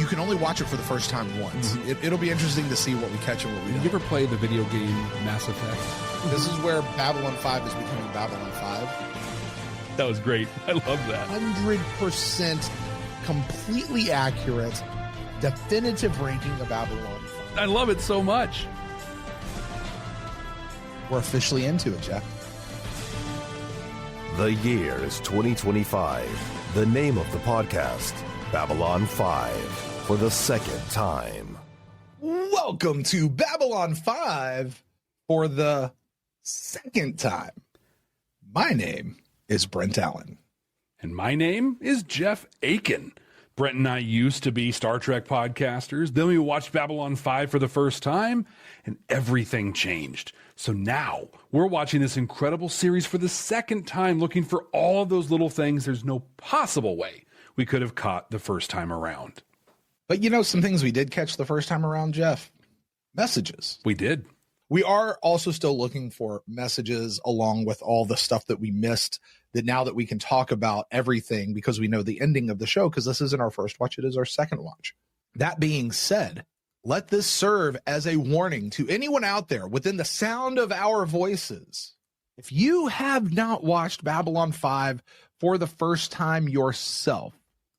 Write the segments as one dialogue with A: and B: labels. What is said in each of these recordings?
A: you can only watch it for the first time once. It'll be interesting to see what we catch and what we don't.
B: Did you ever play the video game Mass Effect?
A: This is where Babylon 5 is becoming Babylon 5.
B: That was great. I love that.
A: 100% completely accurate, definitive ranking of Babylon 5.
B: I love it so much.
A: We're officially into it, Jeff.
C: The year is 2025. The name of the podcast, Babylon 5, for the second time.
A: Welcome to Babylon 5 for the second time. My name is Brent Allen.
B: And my name is Jeff Akin. Brent and I used to be Star Trek podcasters. Then we watched Babylon 5 for the first time, and everything changed. So now we're watching this incredible series for the second time, looking for all of those little things there's no possible way we could have caught the first time around.
A: But you know, some things we did catch the first time around, Jeff. Messages.
B: We did.
A: We are also still looking for messages along with all the stuff that we missed, that now that we can talk about everything because we know the ending of the show, because this isn't our first watch, it is our second watch. That being said, let this serve as a warning to anyone out there within the sound of our voices. If you have not watched Babylon 5 for the first time yourself,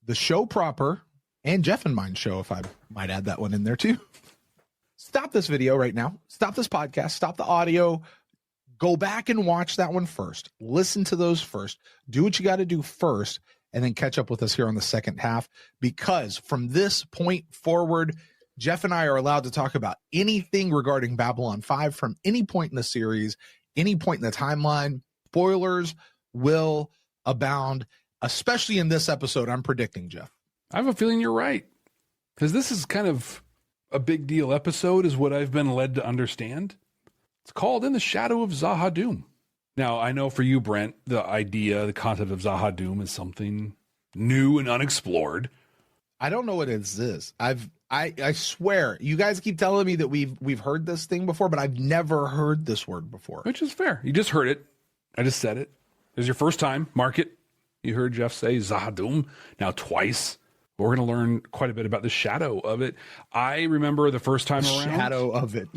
A: the show proper, and Jeff and mine show, if I might add that one in there too, stop this video right now. Stop this podcast. Stop the audio. Go back and watch that one first. Listen to those first. Do what you got to do first, and then catch up with us here on the second half. Because from this point forward, Jeff and I are allowed to talk about anything regarding Babylon 5 from any point in the series, any point in the timeline. Spoilers will abound, especially in this episode, I'm predicting, Jeff.
B: I have a feeling you're right, because this is kind of a big deal episode is what I've been led to understand. It's called In the Shadow of Zahadum. Now, I know for you, Brent, the idea, the concept of Zahadum is something new and unexplored.
A: I don't know what it is. I swear, you guys keep telling me that we've heard this thing before, but I've never heard this word before.
B: Which is fair. You just heard it. I just said it. It was your first time. Mark it. You heard Jeff say Zahadum now twice. We're going to learn quite a bit about the shadow of it. I remember the first time around.
A: Shadow of it.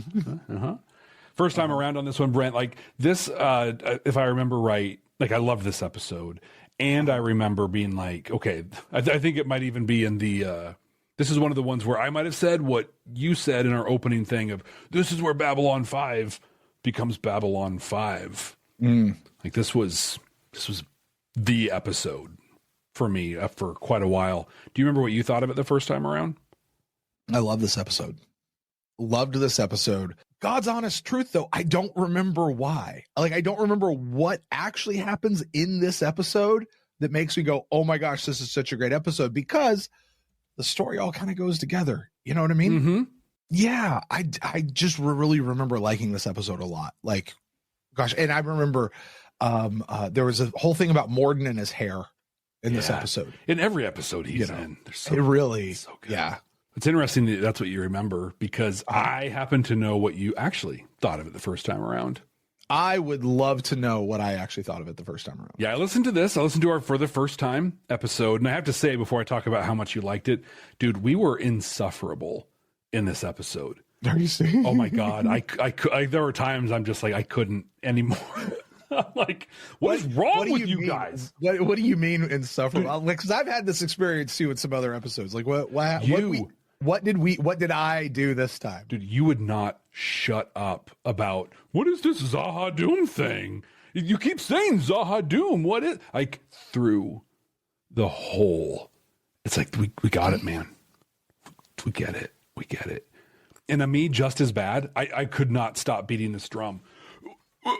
B: First time around on this one, Brent, like this, if I remember right, like I loved this episode. And I remember being like, okay, I think it might even be in the, this is one of the ones where I might have said what you said in our opening thing of, this is where Babylon 5 becomes Babylon 5. Like this was the episode for me for quite a while. Do you remember what you thought of it the first time around?
A: I love this episode. Loved this episode. God's honest truth, though, I don't remember why. Like, I don't remember what actually happens in this episode that makes me go, oh my gosh, this is such a great episode, because the story all kind of goes together. You know what I mean?
B: Mm-hmm.
A: Yeah, I just really remember liking this episode a lot. Like, gosh, and I remember there was a whole thing about Morden and his hair in this episode.
B: In every episode he's in.
A: It really,
B: so good.
A: Yeah.
B: It's interesting that that's what you remember, because I happen to know what you actually thought of it the first time around.
A: I would love to know what I actually thought of it the first time around.
B: Yeah, I listened to this. I listened to our For the First Time episode, and I have to say, before I talk about how much you liked it, dude, we were insufferable in this episode.
A: Are you serious?
B: Oh my God. I there were times I'm just like, I couldn't anymore. I'm like, what is wrong with you guys?
A: What do you mean insufferable? Because I've had this experience too in some other episodes. Like what did I do this time?
B: Dude, you would not shut up about, what is this Zahadum thing? You keep saying Zahadum. What is, like, through the whole, it's like, we got it, man. We get it. We get it. And me, just as bad, I could not stop beating this drum.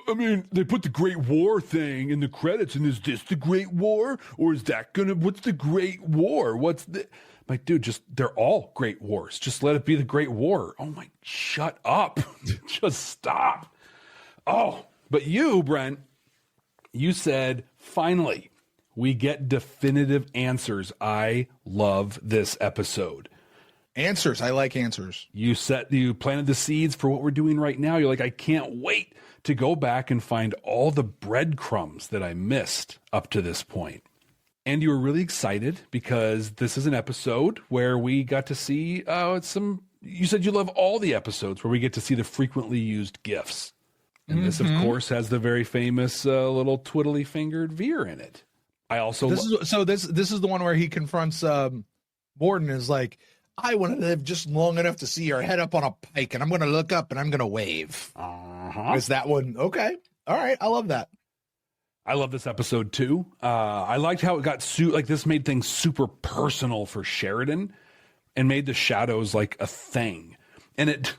B: I mean, they put the Great War thing in the credits, and is this the Great War? Or is that what's the Great War? What's the, like, dude, they're all great wars. Just let it be the Great War. Oh my, shut up. Just stop. Oh, but you, Brent, you said, finally, we get definitive answers. I love this episode.
A: Answers. I like answers.
B: You planted the seeds for what we're doing right now. You're like, I can't wait to go back and find all the breadcrumbs that I missed up to this point. And you were really excited because this is an episode where we got to see you said you love all the episodes where we get to see the frequently used GIFs. And this, of course, has the very famous little twiddly fingered Veer in it. I also
A: this is the one where he confronts Morden is like, I want to live just long enough to see your head up on a pike, and I'm going to look up and I'm going to wave. Is that one? Okay. All right. I love that.
B: I love this episode too. I liked how it got this made things super personal for Sheridan and made the shadows like a thing. And it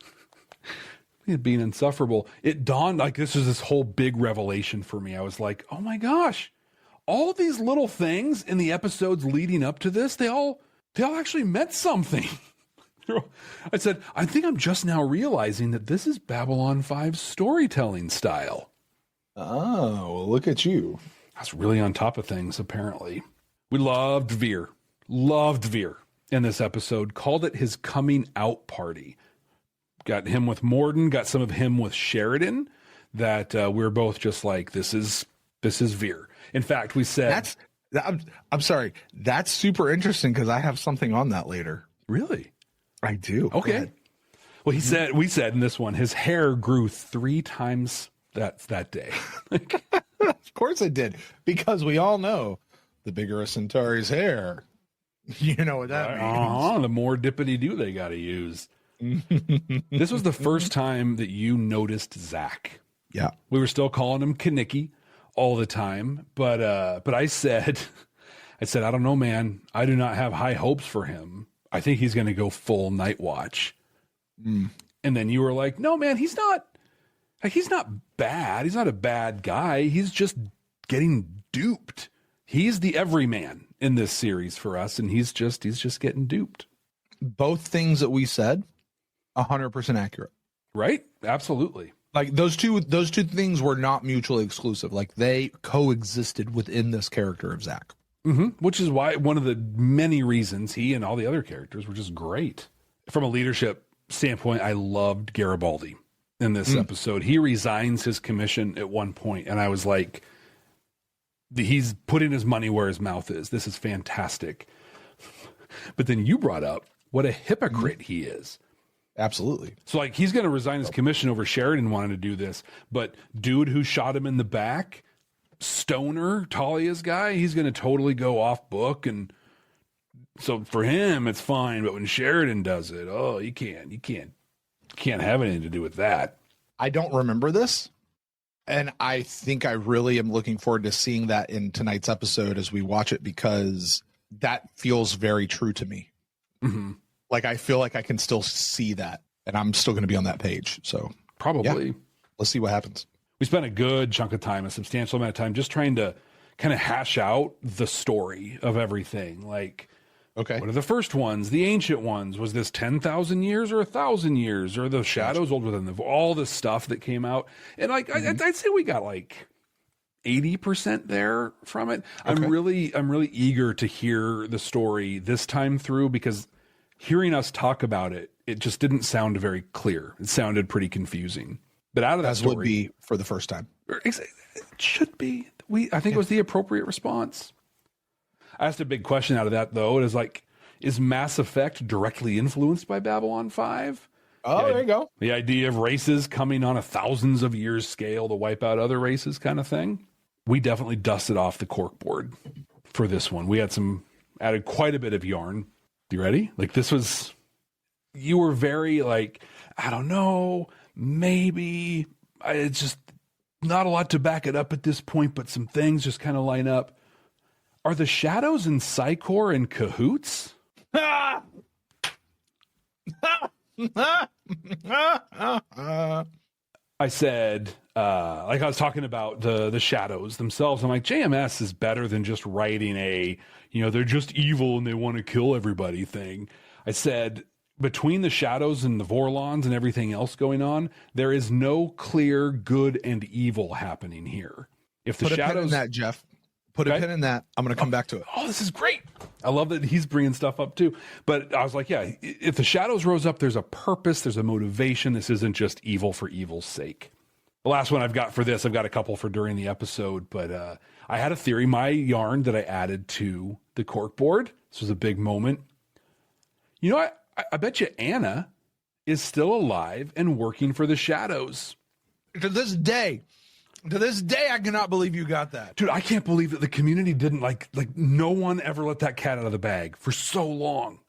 B: being insufferable, it dawned like this was this whole big revelation for me. I was like, oh my gosh, all these little things in the episodes leading up to this, they all actually meant something. I said, I think I'm just now realizing that this is Babylon 5's storytelling style.
A: Oh, well, look at you.
B: That's really on top of things, apparently. We loved Veer in this episode, called it his coming out party. Got him with Morden, got some of him with Sheridan, that we're both just like, this is Veer. In fact, we said... I'm sorry. That's super interesting because I have something on that later.
A: Really? I do.
B: Okay. Well, we said in this one, his hair grew 3 times that day.
A: Of course it did, because we all know the bigger a Centauri's hair, you know what that means.
B: The more dippity-doo they got to use. This was the first time that you noticed Zach.
A: Yeah.
B: We were still calling him Kanicki all the time, but I said, I don't know, man. I do not have high hopes for him. I think he's going to go full Night Watch. And then you were like, no, man, he's not bad. He's not a bad guy. He's just getting duped. He's the everyman in this series for us, and he's just getting duped.
A: Both things that we said, 100% accurate.
B: Right? Absolutely.
A: Like those two things were not mutually exclusive. Like they coexisted within this character of Zach.
B: Which is why one of the many reasons he and all the other characters were just great. From a leadership standpoint, I loved Garibaldi in this episode. He resigns his commission at one point, and I was like, he's putting his money where his mouth is. This is fantastic. But then you brought up what a hypocrite he is.
A: Absolutely.
B: So like he's going to resign his commission over Sheridan wanting to do this, but dude who shot him in the back, Stoner, Talia's guy, he's going to totally go off book. And so for him, it's fine. But when Sheridan does it, oh, you can't have anything to do with that.
A: I don't remember this. And I think I really am looking forward to seeing that in tonight's episode as we watch it, because that feels very true to me. Like, I feel like I can still see that, and I'm still going to be on that page. So
B: probably.
A: Yeah. Let's see what happens.
B: We spent a good chunk of time, a substantial amount of time, just trying to kind of hash out the story of everything. Like,
A: okay,
B: what are the first ones? The ancient ones? Was this 10,000 years or 1,000 years? Or the shadows older than all the stuff that came out? And like, I'd say we got like 80% there from it. Okay. I'm really eager to hear the story this time through, because hearing us talk about it, it just didn't sound very clear. It sounded pretty confusing. But out of that story,
A: would be for the first time.
B: It should be. I think it was the appropriate response. I asked a big question out of that, though. It is like, is Mass Effect directly influenced by Babylon 5?
A: Oh, there you go.
B: The idea of races coming on a thousands of years scale to wipe out other races kind of thing. We definitely dusted off the corkboard for this one. We had added quite a bit of yarn. You ready? Like, this was, you were very like, I don't know, maybe. It's just not a lot to back it up at this point, but some things just kind of line up. Are the Shadows and Psychor in cahoots? I said, like I was talking about the Shadows themselves. I'm like, JMS is better than just writing they're just evil and they want to kill everybody thing. I said, between the Shadows and the Vorlons and everything else going on, there is no clear good and evil happening here. If the
A: Put
B: Shadows,
A: a pin in that, Jeff. Put a pin in that. I'm going to come back to it.
B: Oh, this is great. I love that he's bringing stuff up too. But I was like, yeah, if the Shadows rose up, there's a purpose, there's a motivation. This isn't just evil for evil's sake. The last one I've got for this, I've got a couple for during the episode, but I had a theory. My yarn that I added to the cork board, this was a big moment. You know, I bet you Anna is still alive and working for the Shadows.
A: To this day, I cannot believe you got that.
B: Dude, I can't believe that the community didn't like no one ever let that cat out of the bag for so long.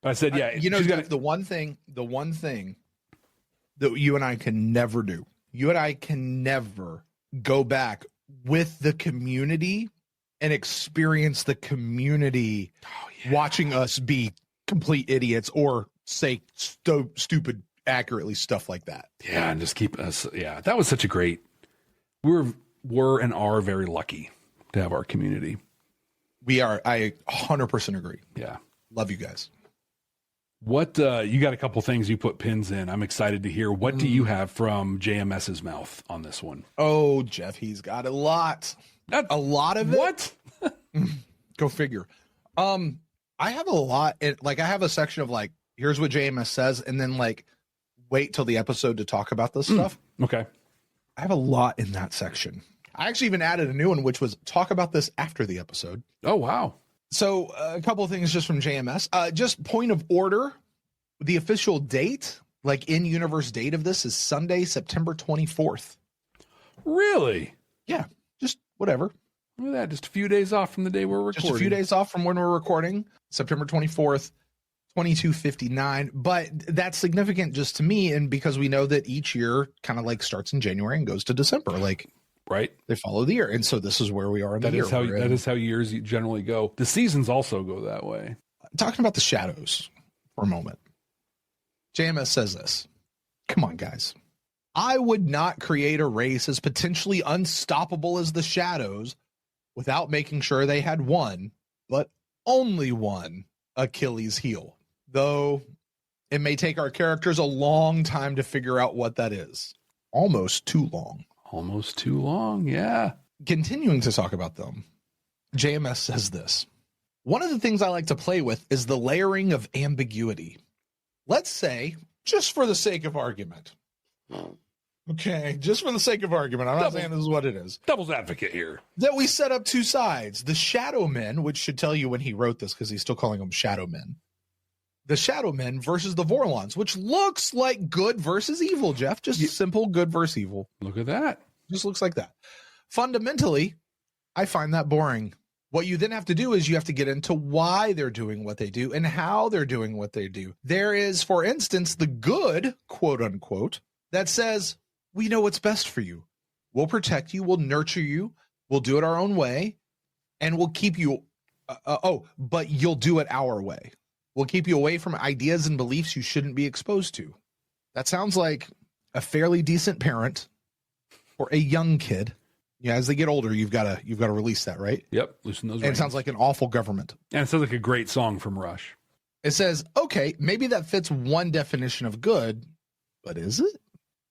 B: But I said, yeah.
A: The one thing that you and I can never do, you and I can never go back with the community and experience the community watching us be complete idiots or say stupid accurately stuff like that.
B: Yeah, and just keep us. Yeah, that was such a great. Were and are very lucky to have our community.
A: We are. I 100% agree.
B: Yeah,
A: love you guys.
B: What you got? A couple things you put pins in. I'm excited to hear. What do you have from JMS's mouth on this one?
A: Oh, Jeff, he's got a lot. A lot of it.
B: What?
A: Go figure. I have a lot. I have a section of here's what JMS says, and then wait till the episode to talk about this stuff.
B: Okay.
A: I have a lot in that section. I actually even added a new one, which was talk about this after the episode.
B: Oh, wow.
A: So a couple of things just from JMS. Just point of order. The official date, in-universe date of this is Sunday, September 24th.
B: Really?
A: Yeah. Just whatever.
B: Look at that. Just a few days off from the day we're recording.
A: Just a few days off from when we're recording. September 24th, 2259. But that's significant just to me, and because we know that each year kind of starts in January and goes to December.
B: Right.
A: They follow the year. And so this is where we are in the year.
B: That is how years generally go. The seasons also go that way.
A: Talking about the Shadows for a moment. JMS says this. Come on, guys. I would not create a race as potentially unstoppable as the Shadows without making sure they had one, but only one Achilles heel. Though it may take our characters a long time to figure out what that is. Almost too long.
B: Almost too long, yeah.
A: Continuing to talk about them, JMS says this. One of the things I like to play with is the layering of ambiguity. Let's say, just for the sake of argument. Okay, just for the sake of argument. I'm not saying this is what it is.
B: Devil's advocate here.
A: That we set up two sides. The Shadow Men, which should tell you when he wrote this because he's still calling them Shadow Men. The Shadow Men versus the Vorlons, which looks like good versus evil, Jeff. Just simple good versus evil.
B: Look at that.
A: Just looks like that. Fundamentally, I find that boring. What you then have to do is you have to get into why they're doing what they do and how they're doing what they do. There is, for instance, the good, quote unquote, that says, we know what's best for you. We'll protect you. We'll nurture you. We'll do it our own way. And we'll keep you. But you'll do it our way. We'll keep you away from ideas and beliefs you shouldn't be exposed to. That sounds like a fairly decent parent or a young kid. Yeah, as they get older, you've got to release that, right?
B: Yep, loosen those reins.
A: And it sounds like an awful government.
B: And it sounds like a great song from Rush.
A: It says, okay, maybe that fits one definition of good, but is it?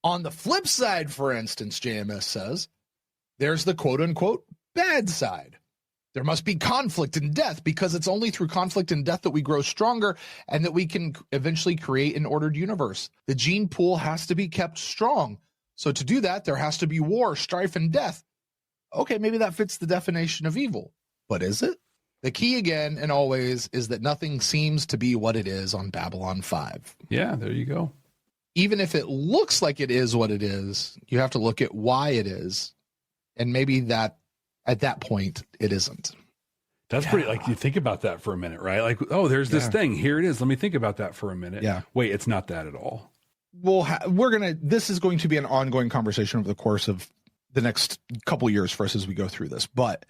A: On the flip side, for instance, JMS says, there's the quote-unquote bad side. There must be conflict and death because it's only through conflict and death that we grow stronger and that we can eventually create an ordered universe. The gene pool has to be kept strong. So to do that, there has to be war, strife, and death. Okay, maybe that fits the definition of evil, but is it? The key again and always is that nothing seems to be what it is on Babylon 5.
B: Yeah, there you go.
A: Even if it looks like it is what it is, you have to look at why it is. And maybe that at that point, it isn't.
B: That's pretty, you think about that for a minute, right? There's this thing. Here it is. Let me think about that for a minute.
A: Yeah.
B: Wait, it's not that at all.
A: Well, this is going to be an ongoing conversation over the course of the next couple years for us as we go through this. But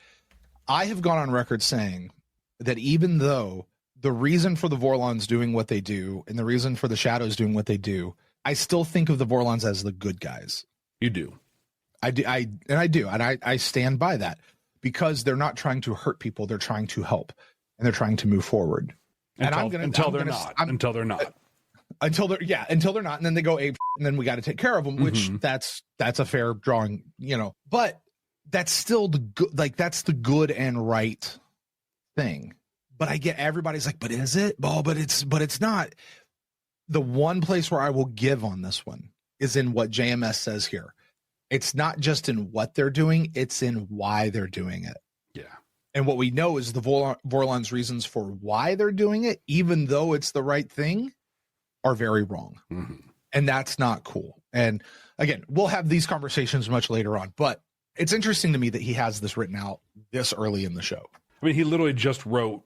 A: I have gone on record saying that even though the reason for the Vorlons doing what they do and the reason for the Shadows doing what they do, I still think of the Vorlons as the good guys.
B: You do.
A: I do. I stand by that because they're not trying to hurt people. They're trying to help and they're trying to move forward.
B: Until they're not. Until they're not. And then they go ape and then we got to take care of them, which that's a fair drawing, but that's still the good, that's the good and right thing. But I get everybody's like, but is it? Oh, but it's not. The one place where I will give on this one is in what JMS says here.
A: It's not just in what they're doing, it's in why they're doing it.
B: Yeah.
A: And what we know is the Vorlon's reasons for why they're doing it, even though it's the right thing, are very wrong.
B: Mm-hmm.
A: And that's not cool. And again, we'll have these conversations much later on, but it's interesting to me that he has this written out this early in the show.
B: I mean, he literally just wrote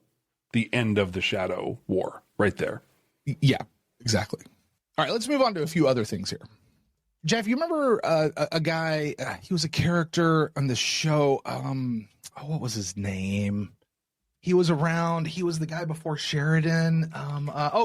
B: the end of the Shadow War right there.
A: Yeah, exactly. All right, let's move on to a few other things here. Jeff, you remember a guy, he was a character on the show. What was his name? He was around. He was the guy before Sheridan.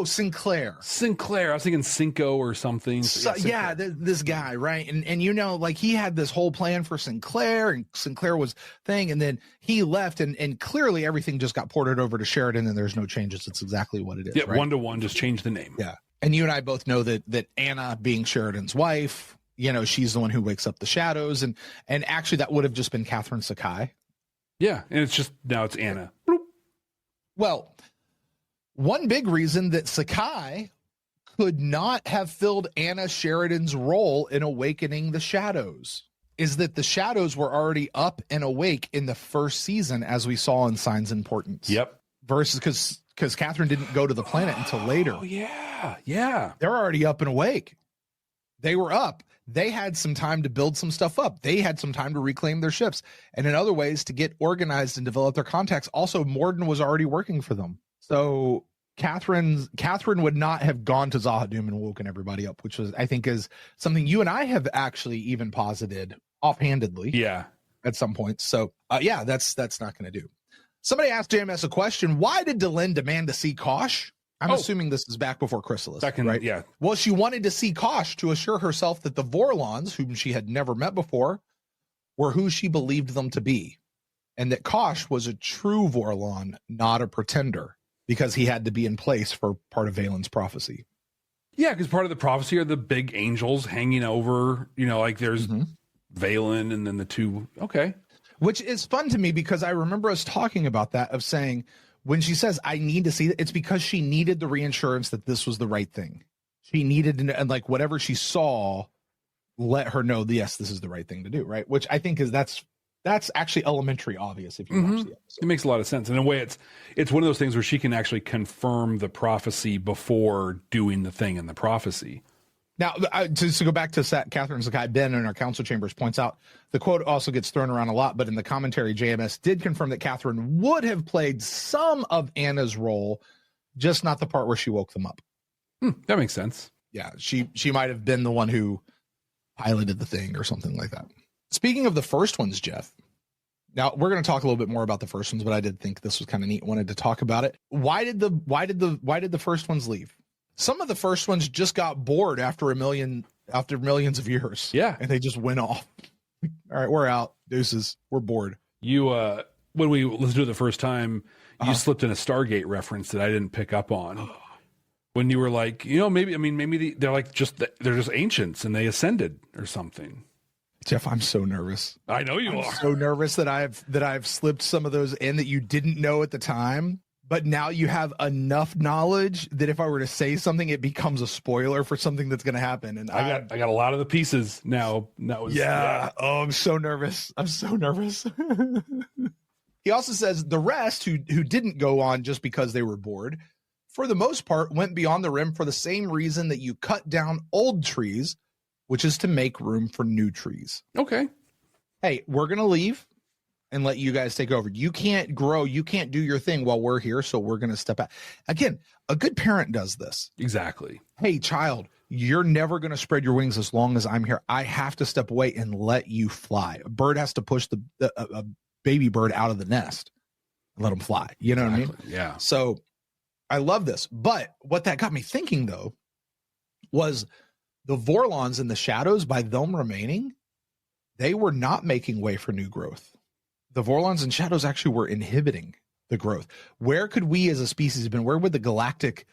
A: Sinclair.
B: Sinclair. I was thinking Cinco or something.
A: This guy, right? And you know, like he had this whole plan for Sinclair, and Sinclair was thing, and then he left, and clearly everything just got ported over to Sheridan, and there's no changes. It's exactly what it is.
B: Yeah,
A: right?
B: 1-to-1, just change the name.
A: Yeah. And you and I both know that Anna, being Sheridan's wife, you know, she's the one who wakes up the shadows, and actually that would have just been Catherine Sakai.
B: Yeah, and it's just now it's Anna. Bloop.
A: Well, one big reason that Sakai could not have filled Anna Sheridan's role in awakening the shadows is that the shadows were already up and awake in the first season, as we saw in Signs and Portents.
B: Yep.
A: Versus because Catherine didn't go to the planet until later.
B: Oh, yeah.
A: They're already up and awake. They were up. They had some time to build some stuff up. They had some time to reclaim their ships and in other ways to get organized and develop their contacts. Also, Morden was already working for them. So Catherine would not have gone to Zahadum and woken everybody up, which was, I think, is something you and I have actually even posited offhandedly.
B: Yeah.
A: At some point. So that's not going to do. Somebody asked JMS a question. Why did Delenn demand to see Kosh? I'm assuming this is back before Chrysalis, right?
B: Yeah.
A: Well, she wanted to see Kosh to assure herself that the Vorlons, whom she had never met before, were who she believed them to be, and that Kosh was a true Vorlon, not a pretender, because he had to be in place for part of Valen's prophecy.
B: Yeah, because part of the prophecy are the big angels hanging over, you know, like there's Valen and then the two. Okay.
A: Which is fun to me because I remember us talking about that, of saying, when she says, I need to see it, it's because she needed the reassurance that this was the right thing. She needed, and like whatever she saw, let her know, yes, this is the right thing to do, right? Which I think that's actually elementary obvious if you watch the episode.
B: It makes a lot of sense. In a way, it's one of those things where she can actually confirm the prophecy before doing the thing in the prophecy.
A: Now, to go back to Catherine Sakai, Ben in our council chambers points out, the quote also gets thrown around a lot, but in the commentary, JMS did confirm that Catherine would have played some of Anna's role, just not the part where she woke them up.
B: That makes sense.
A: Yeah, she might have been the one who piloted the thing or something like that. Speaking of the first ones, Jeff, now we're going to talk a little bit more about the first ones, but I did think this was kind of neat. Wanted to talk about it. Why did the first ones leave? Some of the first ones just got bored after millions of years.
B: Yeah.
A: And they just went off. All right, we're out. Deuces. We're bored.
B: You, when we listened to it the first time, you slipped in a Stargate reference that I didn't pick up on. When you were like, you know, maybe they're like they're just ancients and they ascended or something.
A: Jeff, I'm so nervous.
B: I know you are.
A: So nervous that I've slipped some of those in that you didn't know at the time. But now you have enough knowledge that if I were to say something, it becomes a spoiler for something that's going to happen. And
B: I got a lot of the pieces now.
A: Yeah. Oh, I'm so nervous. He also says the rest who didn't go on just because they were bored, for the most part, went beyond the rim for the same reason that you cut down old trees, which is to make room for new trees.
B: Okay.
A: Hey, we're going to leave and let you guys take over. You can't grow. You can't do your thing while we're here. So we're going to step out. Again, a good parent does this.
B: Exactly.
A: Hey, child, you're never going to spread your wings as long as I'm here. I have to step away and let you fly. A bird has to push a baby bird out of the nest and let them fly. You know what I mean?
B: Yeah.
A: So I love this. But what that got me thinking, though, was the Vorlons in the shadows, by them remaining, they were not making way for new growth. The Vorlons and shadows actually were inhibiting the growth. Where could we as a species have been? Where would the galactic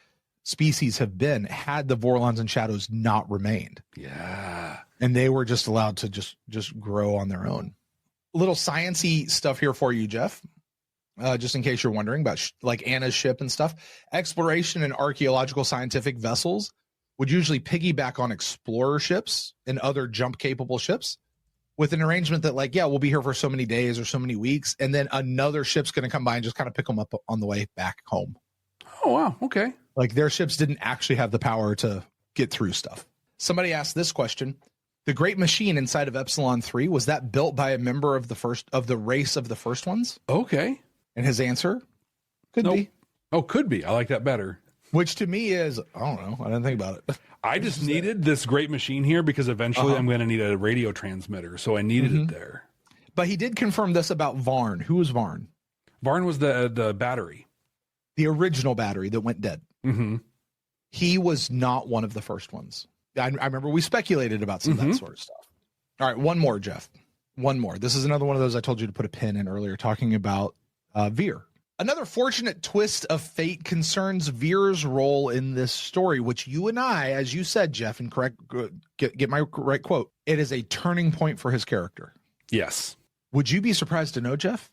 A: species have been had the Vorlons and shadows not remained?
B: Yeah.
A: And they were just allowed to just grow on their own. A little sciencey stuff here for you, Jeff. Just in case you're wondering about like Anna's ship and stuff. Exploration and archaeological scientific vessels would usually piggyback on explorer ships and other jump capable ships. with an arrangement that like, yeah, we'll be here for so many days or so many weeks. And then another ship's going to come by and just kind of pick them up on the way back home.
B: Oh, wow. Okay.
A: Like their ships didn't actually have the power to get through stuff. Somebody asked this question. The great machine inside of Epsilon 3, was that built by a member of the race of the first ones?
B: Okay.
A: And his answer could be.
B: Oh, could be. I like that better.
A: Which to me is, I don't know. I didn't think about it.
B: I just needed this great machine here because eventually I'm going to need a radio transmitter. So I needed it there.
A: But he did confirm this about Varn. Who was Varn?
B: Varn was the battery.
A: The original battery that went dead.
B: Mm-hmm.
A: He was not one of the first ones. I remember we speculated about some of that sort of stuff. All right, one more, Jeff. One more. This is another one of those I told you to put a pin in earlier, talking about Veer. Another fortunate twist of fate concerns Veer's role in this story, which you and I, as you said, Jeff, and get my right quote, it is a turning point for his character.
B: Yes.
A: Would you be surprised to know, Jeff,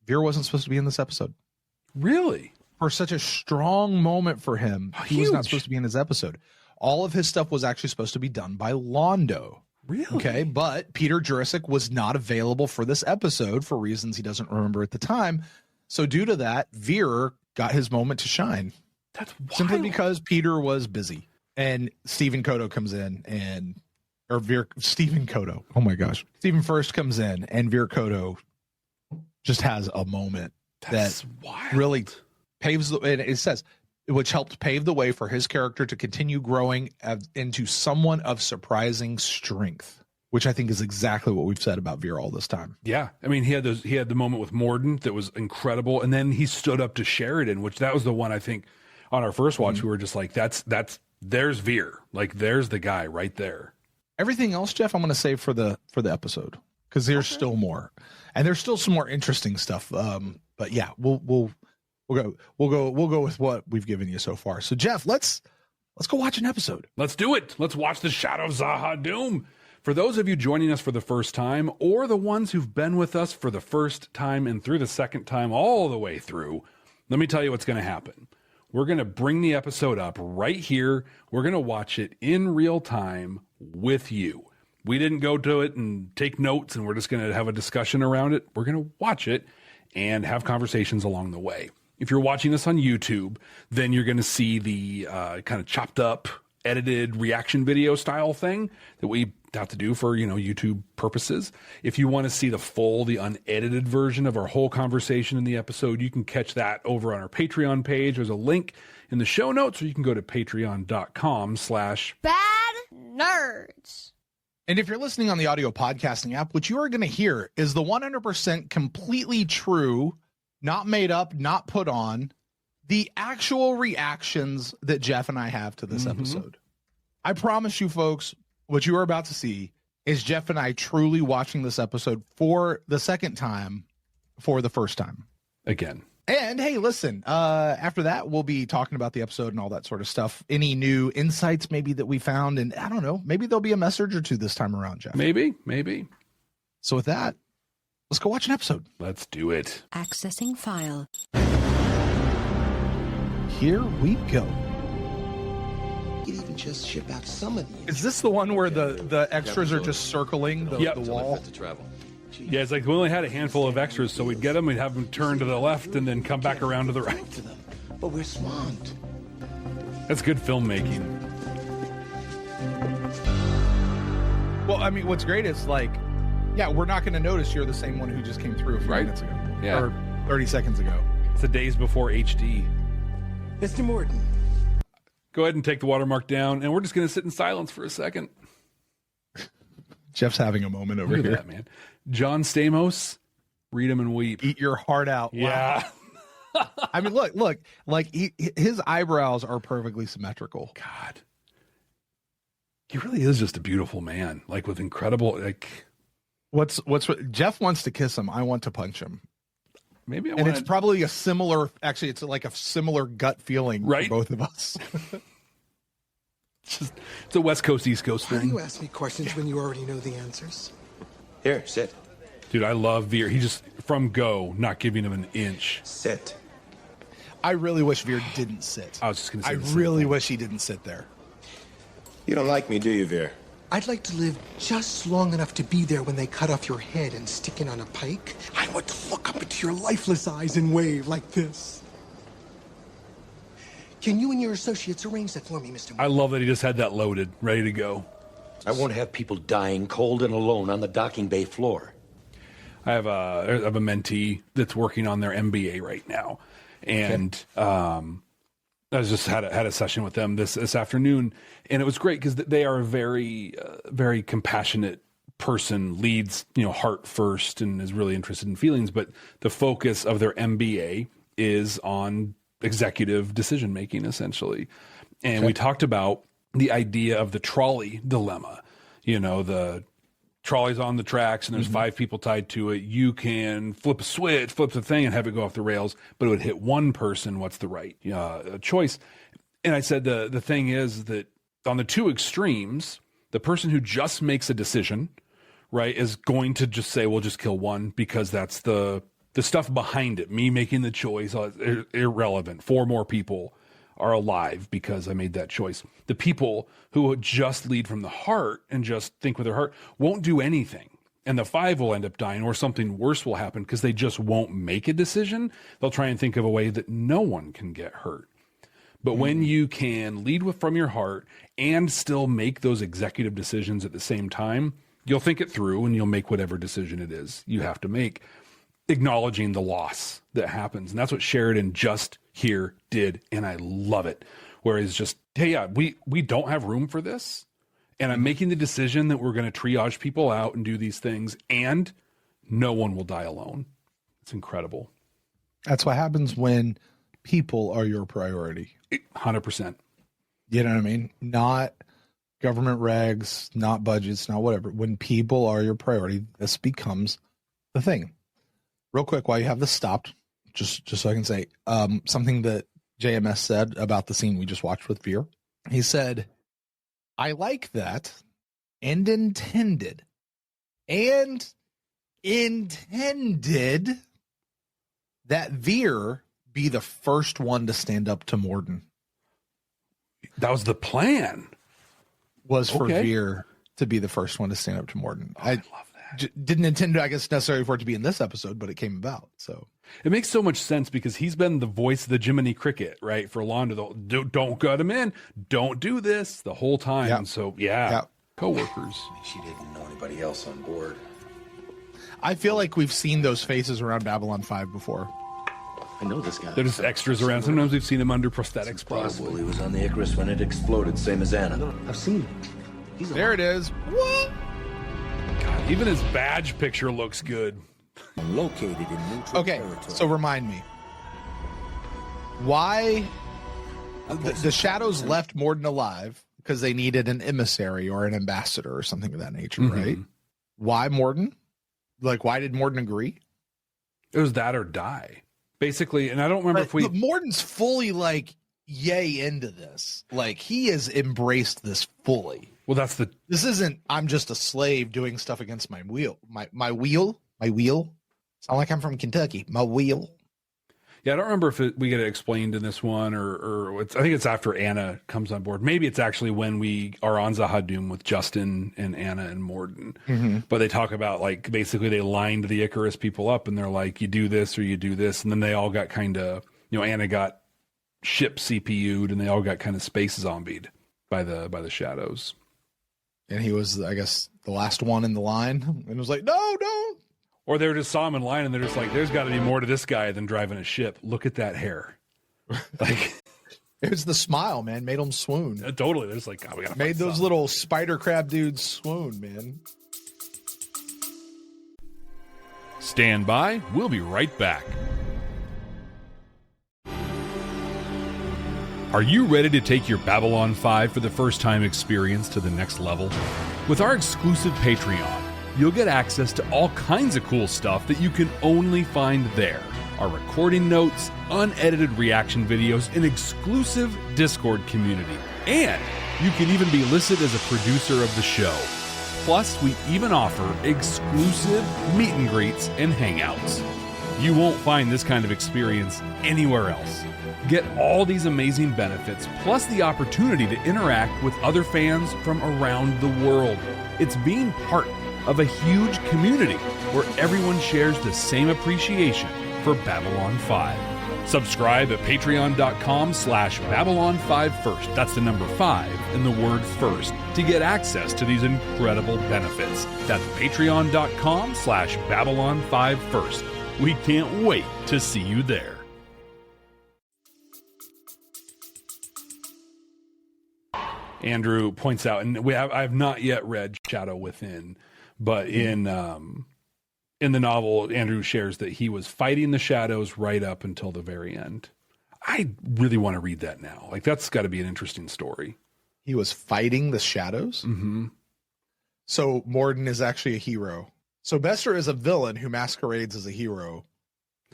A: Veer wasn't supposed to be in this episode?
B: Really?
A: For such a strong moment for him, he was not supposed to be in his episode. All of his stuff was actually supposed to be done by Londo.
B: Really?
A: Okay, but Peter Jurasik was not available for this episode for reasons he doesn't remember at the time. So due to that, Veer got his moment to shine.
B: That's wild.
A: Simply because Peter was busy. And Stephen Kodo comes in Stephen Kodo. Oh my gosh. Stephen First comes in and Veer Kodo just has a moment that really paves the, and it says, which helped pave the way for his character to continue growing into someone of surprising strength, which I think is exactly what we've said about Veer all this time.
B: Yeah. I mean, he had the moment with Morden that was incredible. And then he stood up to Sheridan, which that was the one I think on our first watch, we were just like, there's Veer. Like there's the guy right there. Everything
A: else, Jeff, I'm going to save for the episode because there's still more, and there's still some more interesting stuff. But yeah, we'll go with what we've given you so far. So Jeff, let's go watch an episode.
B: Let's do it. Let's watch the Shadow of Zahha-Doom. For those of you joining us for the first time, or the ones who've been with us for the first time and through the second time all the way through, let me tell you what's going to happen. We're going to bring the episode up right here. We're going to watch it in real time with you. We didn't go to it and take notes and we're just going to have a discussion around it. We're going to watch it and have conversations along the way. If you're watching this on YouTube, then you're going to see the kind of chopped up, edited reaction video style thing that we have to do for, YouTube purposes. If you want to see the unedited version of our whole conversation in the episode, you can catch that over on our Patreon page. There's a link in the show notes, or you can go to patreon.com/badnerds.
A: And if you're listening on the audio podcasting app, what you are going to hear is the 100% completely true, not made up, not put on, the actual reactions that Jeff and I have to this episode. I promise you folks, what you are about to see is Jeff and I truly watching this episode for the second time, for the first time.
B: Again.
A: And hey, listen, after that, we'll be talking about the episode and all that sort of stuff. Any new insights maybe that we found, and I don't know, maybe there'll be a message or two this time around, Jeff.
B: Maybe.
A: So with that, let's go watch an episode.
B: Let's do it.
D: Accessing file.
A: Here we go.
E: You could even just ship out some of these.
A: Is this the one where the extras are just circling the wall?
B: Yeah, it's like we only had a handful of extras, so we'd get them, we'd have them turn to the left, and then come back around to the right.
E: But we're swamped.
B: That's good filmmaking.
A: Well, I mean, what's great is like, yeah, we're not going to notice you're the same one who just came through a few minutes ago.
B: Yeah.
A: Or 30 seconds ago.
B: It's the days before HD.
E: Mr. Morton.
B: Go ahead and take the watermark down, and we're just going to sit in silence for a second.
A: Jeff's having a moment over
B: Look
A: here.
B: at that, man. John Stamos, read him and weep.
A: Eat your heart out.
B: Yeah.
A: Wow. I mean, look, like his eyebrows are perfectly symmetrical.
B: God. He really is just a beautiful man, like with incredible, like.
A: What's Jeff wants to kiss him. I want to punch him.
B: Maybe
A: And it's probably a similar, actually, it's like a similar gut feeling for both of us.
B: It's a West Coast, East Coast
E: Why do
B: thing.
E: you ask me questions when you already know the answers?
F: Here, sit.
B: Dude, I love Veer. He just, from go, not giving him an inch.
F: Sit.
A: I really wish Veer didn't sit.
B: I was just going to say
A: I really wish he didn't sit there.
F: You don't like me, do you, Veer?
D: I'd like to live just long enough to be there when they cut off your head and stick it on a pike. I want to look up into your lifeless eyes and wave like this. Can you and your associates arrange that for me, Mr.
B: I love that he just had that loaded, ready to go.
F: I won't have people dying cold and alone on the docking bay floor.
B: I have a mentee that's working on their MBA right now, and I just had a session with them this afternoon, and it was great because they are a very very compassionate person, leads heart first, and is really interested in feelings. But the focus of their MBA is on executive decision making, essentially, and we talked about the idea of the trolley dilemma. The trolley's on the tracks and there's 5 people tied to it. You can flip a switch, flip the thing and have it go off the rails, but it would hit one person. What's the right choice? And I said the thing is that on the two extremes, the person who just makes a decision, right, is going to just say, we'll just kill one because that's the stuff behind it. Me making the choice, irrelevant. 4 more people are alive because I made that choice. The people who just lead from the heart and just think with their heart won't do anything. And the 5 will end up dying, or something worse will happen because they just won't make a decision. They'll try and think of a way that no one can get hurt. But when you can lead from your heart and still make those executive decisions at the same time, you'll think it through and you'll make whatever decision it is you have to make, acknowledging the loss that happens. And that's what Sheridan just here did, and I love it. Whereas just, hey, yeah, we don't have room for this, and I'm making the decision that we're going to triage people out and do these things, and no one will die alone. It's incredible.
A: That's what happens when people are your priority.
B: 100%.
A: You know what I mean? Not government regs, not budgets, not whatever. When people are your priority, this becomes the thing. Real quick, while you have this stopped, just so I can say something that JMS said about the scene we just watched with Veer. He said, I like that and intended that Veer be the first one to stand up to Morden.
B: That was the plan.
A: Was for Veer to be the first one to stand up to Morden.
B: I love that.
A: Didn't intend, I guess, necessarily for it to be in this episode, but it came about. So
B: it makes so much sense because he's been the voice of the Jiminy Cricket, right? For long, don't cut him in, don't do this the whole time.
A: Yep.
B: And so, co-workers.
F: She didn't know anybody else on board.
A: I feel like we've seen those faces around Babylon 5 before.
F: I know this guy.
B: There's extras around. Sometimes we've seen him under prosthetics.
F: Possible he was on the Icarus when it exploded, same as Anna.
E: I've seen him.
A: There it is. What?
B: God, even his badge picture looks good.
E: Located in neutral territory.
A: So remind me, why the Shadows left Morden alive? Because they needed an emissary or an ambassador or something of that nature, right? Why Morden? Like, why did Morden agree?
B: It was that or die, basically. And I don't remember if we...
A: Morden's fully, like, yay into this. Like, he has embraced this fully.
B: Well, this
A: isn't, I'm just a slave doing stuff against my wheel. My wheel? Sound like I'm from Kentucky. My wheel.
B: Yeah, I don't remember if we get it explained in this one or I think it's after Anna comes on board. Maybe it's actually when we are on Zahadum with Justin and Anna and Morden. But they talk about, like, basically they lined the Icarus people up and they're like, you do this or you do this. And then they all got kind of, Anna got ship CPU'd and they all got kind of space zombied by the Shadows.
A: And he was, I guess, the last one in the line and was like, no.
B: Or they just saw him in line and they're just like, there's got to be more to this guy than driving a ship. Look at that hair. Like,
A: it was the smile, man. Made them swoon.
B: Totally. They're just like, God, we got to
A: made those little spider crab dudes swoon, man.
B: Stand by. We'll be right back. Are you ready to take your Babylon 5 for the first time experience to the next level? With our exclusive Patreon, you'll get access to all kinds of cool stuff that you can only find there. Our recording notes, unedited reaction videos, an exclusive Discord community. And you can even be listed as a producer of the show. Plus, we even offer exclusive meet and greets and hangouts. You won't find this kind of experience anywhere else. Get all these amazing benefits, plus the opportunity to interact with other fans from around the world. It's being part of a huge community where everyone shares the same appreciation for Babylon 5. Subscribe at patreon.com/Babylon5First. That's the number 5 and the word first to get access to these incredible benefits. That's patreon.com/Babylon5First. We can't wait to see you there. Andrew points out, and I have not yet read Shadow Within, but in the novel, Andrew shares that he was fighting the shadows right up until the very end. I really want to read that now. Like, that's got to be an interesting story.
A: He was fighting the shadows?
B: Mm-hmm.
A: So Morden is actually a hero. So Bester is a villain who masquerades as a hero.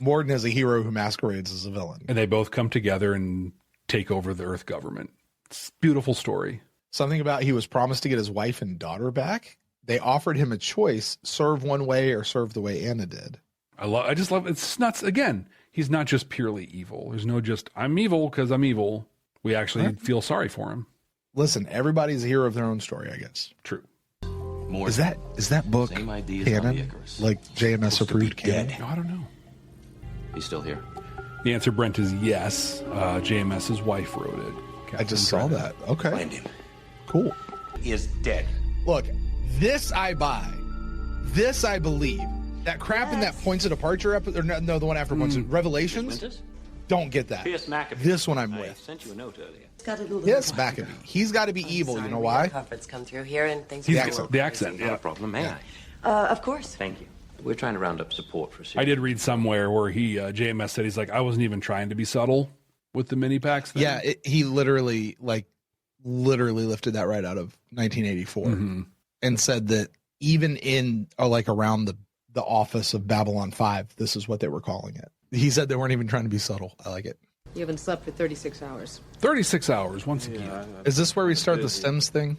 A: Morden is a hero who masquerades as a villain.
B: And they both come together and take over the Earth government. It's a beautiful story.
A: Something about he was promised to get his wife and daughter back. They offered him a choice, serve one way or serve the way Anna did.
B: I just love it's nuts. Again, he's not just purely evil. There's no just, I'm evil because I'm evil. We actually feel sorry for him.
A: Listen, everybody's a hero of their own story, I guess.
B: True.
G: More
A: is that book canon? Like JMS approved canon?
B: No, I don't know.
G: He's still here?
B: The answer, Brent, is yes. JMS's wife wrote it.
A: I just saw that. Okay.
F: Find him.
A: Cool.
F: He is dead.
A: Look, this I buy. This I believe. That crap in that Points of Departure episode, or no, the one after Points of Revelations. Don't get that. This one I'm with.
G: Sent you a note earlier.
A: Yes, Maccabee. He's got to be evil. You know why?
H: Conference come through here and things.
B: The accent.
G: Not a problem, may I?
H: Of course.
G: Thank you. We're trying to round up support for.
B: I did read somewhere where JMS said he's like, I wasn't even trying to be subtle with the mini packs thing.
A: Yeah, he literally lifted that right out of 1984 and said that even in around the office of Babylon 5, this is what they were calling it. He said they weren't even trying to be subtle. I like it.
I: You haven't slept for 36 hours.
B: 36 hours once again.
A: Is this where we start the stems thing?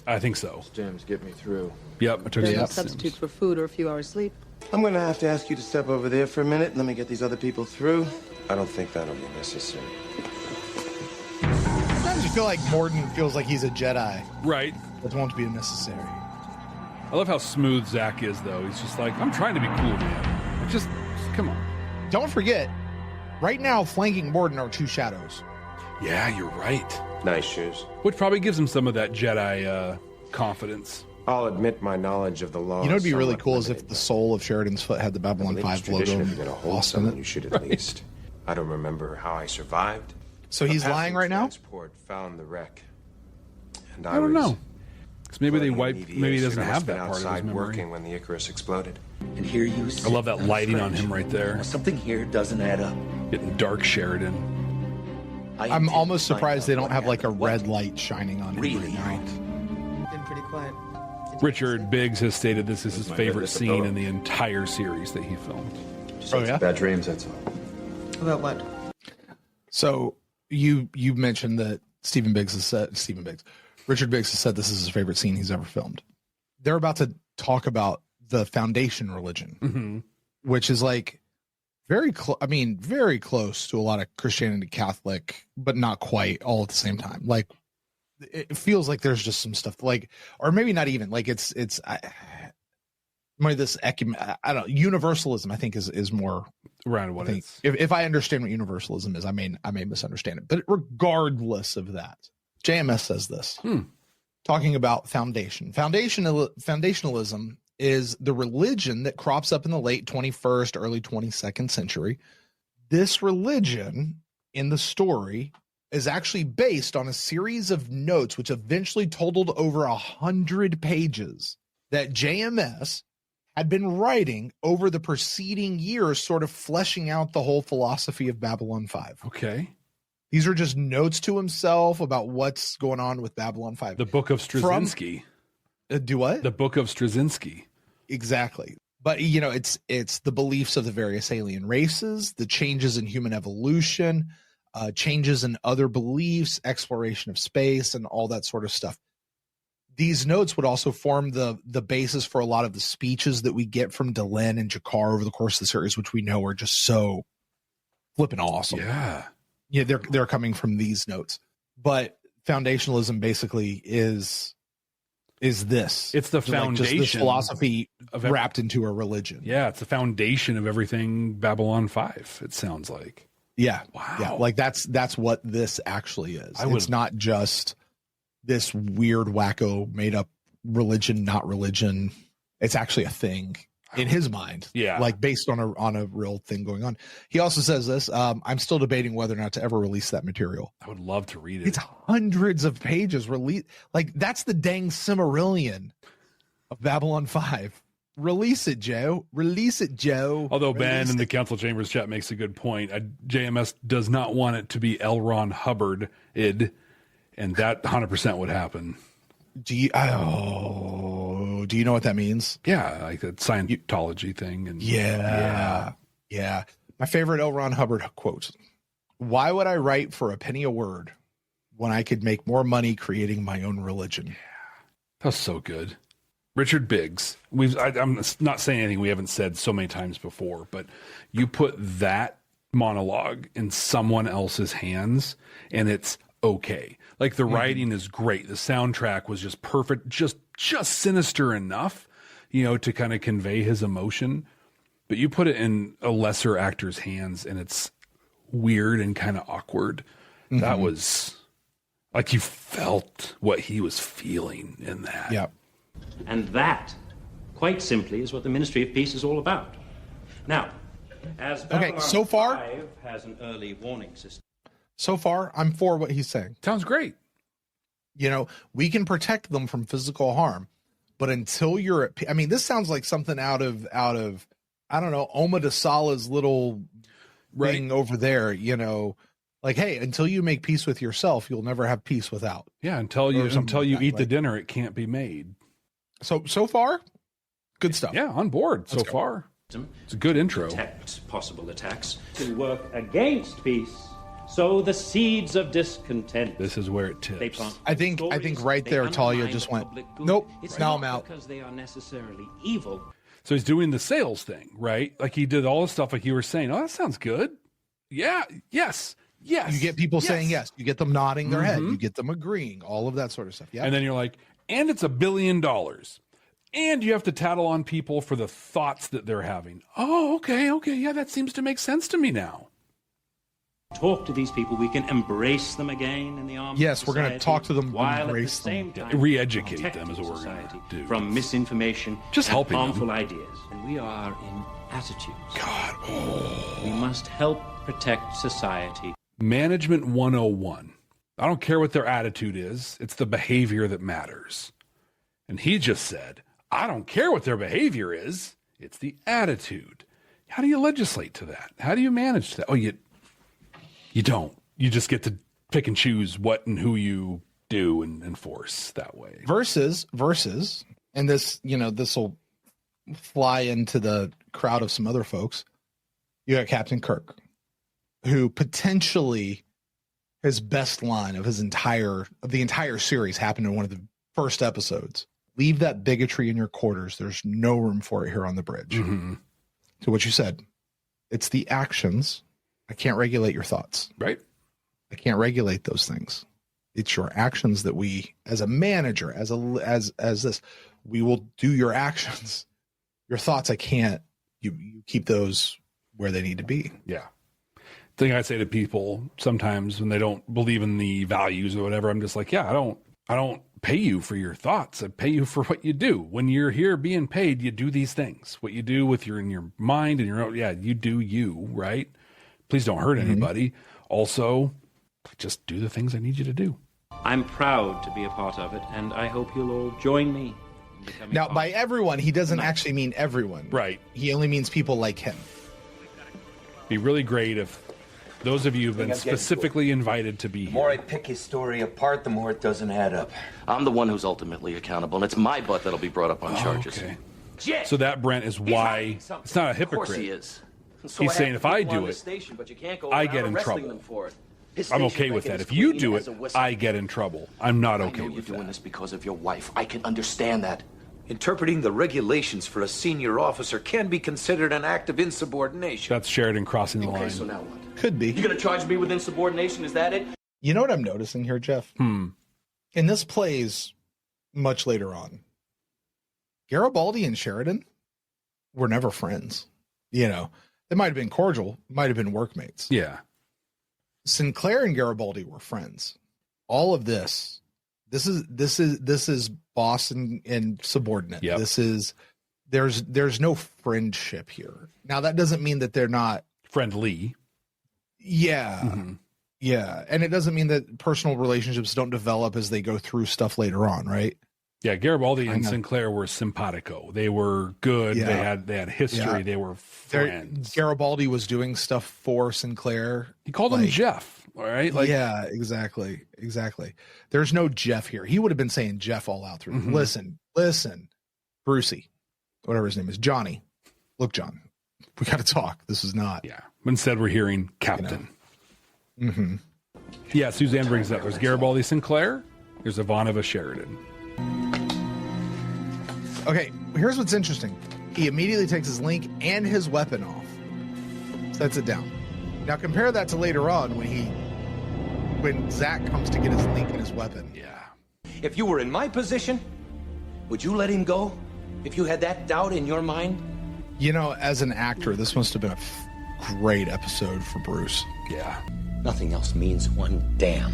B: I think so.
J: Stems get me through.
B: Yep. I took
I: There's no substitute for food or a few hours sleep.
J: I'm going to have to ask you to step over there for a minute. Let me get these other people through. I don't think that'll be necessary.
A: Sometimes you feel like Morden feels like he's a Jedi.
B: Right.
A: That won't be necessary.
B: I love how smooth Zach is, though. He's just like, I'm trying to be cool, man. Just come on.
A: Don't forget, right now, flanking Morden are two shadows.
B: Yeah, you're right.
J: Nice shoes.
B: Which probably gives him some of that Jedi confidence.
J: I'll admit my knowledge of the law.
A: You know, it'd be really cool is if the sole of Sheridan's foot had the Babylon 5 logo lost in it.
J: You should at least. I don't remember how I survived.
A: So he's lying right now?
J: Transport found the wreck. And
B: I don't know. Because maybe they wiped. Maybe he doesn't have that part of his memory.
J: Working when the Icarus exploded.
F: And here you
B: I love that lighting on him right there.
F: Something here doesn't add up.
B: Getting dark Sheridan.
A: I'm almost surprised they don't have like a red light shining on him
F: Really?
A: right now.
I: Been pretty quiet.
B: Richard Biggs has stated this is his favorite scene in the entire series that he filmed.
A: Oh yeah.
J: Bad dreams. That's all.
I: About what?
A: So you mentioned that Richard Biggs has said this is his favorite scene he's ever filmed. They're about to talk about the Foundation religion, which is like very close to a lot of Christianity, Catholic, but not quite all at the same time. Like it feels like there's just some stuff like, or maybe not even like this universalism, I think is more
B: Around what it's.
A: If I understand what universalism is, I may misunderstand it. But regardless of that, JMS says this, talking about foundation. Foundationalism is the religion that crops up in the late 21st, early 22nd century. This religion in the story is actually based on a series of notes, which eventually totaled over 100 pages that JMS had been writing over the preceding years, sort of fleshing out the whole philosophy of Babylon 5.
B: Okay.
A: These are just notes to himself about what's going on with Babylon 5.
B: The Book of Straczynski.
A: Do what?
B: The Book of Straczynski.
A: Exactly. But, you know, it's the beliefs of the various alien races, the changes in human evolution, changes in other beliefs, exploration of space, and all that sort of stuff. These notes would also form the basis for a lot of the speeches that we get from Delenn and Jakar over the course of the series, which we know are just so flipping awesome.
B: Yeah.
A: Yeah, they're coming from these notes. But foundationalism basically is this.
B: It's the
A: Like
B: foundation
A: just this philosophy
B: of
A: wrapped into a religion.
B: Yeah, it's the foundation of everything Babylon 5, it sounds like.
A: Yeah.
B: Wow.
A: Yeah, like that's what this actually is. It's not just this weird, wacko, made up religion, not religion. It's actually a thing in his mind.
B: Yeah.
A: Like based on a real thing going on. He also says this, I'm still debating whether or not to ever release that material.
B: I would love to read it.
A: It's hundreds of pages released. Like that's the dang Silmarillion of Babylon 5. Release it, Joe. Release it, Joe.
B: Although
A: Release
B: Ben in the
A: it.
B: Council Chambers chat makes a good point. JMS does not want it to be L. Ron Hubbard, and that 100% would happen.
A: Do you know what that means?
B: Yeah, like that Scientology thing. And
A: Yeah. My favorite L. Ron Hubbard quote: "Why would I write for a penny a word when I could make more money creating my own religion?"
B: That's so good. Richard Biggs. I'm not saying anything we haven't said so many times before, but you put that monologue in someone else's hands, and it's okay. Like the writing is great. The soundtrack was just perfect, just sinister enough, to kind of convey his emotion. But you put it in a lesser actor's hands, and it's weird and kind of awkward. That was like you felt what he was feeling in that.
A: Yeah.
K: And that, quite simply, is what the Ministry of Peace is all about. Now, as Babylon
A: so far
K: 5 has an early warning system.
A: So far, I'm for what he's saying.
B: Sounds great.
A: We can protect them from physical harm, but until you're this sounds like something out of I don't know, Oma de Sala's little thing over there, like, hey, until you make peace with yourself, you'll never have peace without.
B: Yeah, until you eat the dinner, it can't be made.
A: So far, good stuff.
B: Yeah, on board so far. It's a good intro.
K: Detect possible attacks to work against peace. Sow the seeds of discontent.
B: This is where it tips.
A: I think right there, Talia just went, nope, now I'm out.
K: Because they are necessarily evil.
B: So he's doing the sales thing, right? Like he did all the stuff like you were saying. Oh, that sounds good. Yeah, yes.
A: You get people saying yes. You get them nodding their head. You get them agreeing. All of that sort of stuff. Yeah.
B: And then you're like, and it's $1 billion. And you have to tattle on people for the thoughts that they're having. Oh, okay. Yeah, that seems to make sense to me now.
K: Talk to these people. We can embrace them again in the arms.
A: Yes, we're going to talk to them,
K: while
A: embrace
K: at the same
A: them,
K: time
B: re-educate them is what we're going to do
K: from misinformation,
B: just helping
K: harmful
B: them.
K: ideas. And we are in attitudes. We must help protect society.
B: Management 101. I don't care what their attitude is. It's the behavior that matters. And he just said, I don't care what their behavior is. It's the attitude. How do you legislate to that? How do you manage that? Oh, you don't. You just get to pick and choose what and who you do and enforce that way.
A: Versus, and this will fly into the crowd of some other folks. You got Captain Kirk, who potentially his best line of the entire series happened in one of the first episodes. Leave that bigotry in your quarters. There's no room for it here on the bridge. To what you said, it's the actions. I can't regulate your thoughts.
B: Right.
A: I can't regulate those things. It's your actions that we, as a manager, as this, we will do your actions. Your thoughts, I can't. You keep those where they need to be.
B: Yeah. Thing I say to people sometimes when they don't believe in the values or whatever, I'm just like, yeah, I don't pay you for your thoughts. I pay you for what you do. When you're here being paid, you do these things. What you do with in your mind and your own, you do you, right? Please don't hurt anybody. Also, just do the things I need you to do.
K: I'm proud to be a part of it, and I hope you'll all join me.
A: Now, by everyone, he doesn't actually mean everyone.
B: Right.
A: He only means people like him.
B: Be really great if those of you have been specifically invited to be here.
L: The more I pick his story apart, the more it doesn't add up.
G: I'm the one who's ultimately accountable, and it's my butt that'll be brought up on charges.
B: Okay. So that, Brent, is why it's not a hypocrite.
G: Of course he is.
B: So he's saying if I do it, I get in trouble. I'm okay with that. If you do it, I get in trouble. I'm not okay with that.
L: You're doing this because of your wife. I can understand that. Interpreting the regulations for a senior officer can be considered an act of insubordination.
B: That's Sheridan crossing the line.
G: Okay, so now what?
A: Could be.
G: You gonna charge me with insubordination? Is that it?
A: You know what I'm noticing here, Jeff? And this plays much later on. Garibaldi and Sheridan were never friends. You know, they might have been cordial, might have been workmates.
B: Yeah.
A: Sinclair and Garibaldi were friends. All of this is boss and subordinate.
B: Yep.
A: This is there's no friendship here. Now that doesn't mean that they're not
B: friendly.
A: Yeah.
B: Mm-hmm.
A: Yeah. And it doesn't mean that personal relationships don't develop as they go through stuff later on, right?
B: Yeah, Garibaldi and Sinclair were simpatico. They were good.
A: Yeah.
B: They had history.
A: Yeah.
B: They were friends.
A: Garibaldi was doing stuff for Sinclair.
B: He called him Jeff, all right? Like,
A: yeah, exactly. There's no Jeff here. He would have been saying Jeff all out through. Listen, Brucey, whatever his name is, Johnny. Look, John, we got to talk. This is not.
B: Yeah. Instead, we're hearing Captain.
A: You know.
B: Yeah, Suzanne brings up. There's Garibaldi Sinclair. There's Ivanova Sheridan.
A: Okay, here's what's interesting. He immediately takes his link and his weapon off. Sets it down. Now compare that to later on when Zach comes to get his link and his weapon.
B: Yeah.
L: If you were in my position, would you let him go? If you had that doubt in your mind?
A: You know, as an actor, this must have been a great episode for Bruce.
B: Yeah.
F: Nothing else means one damn.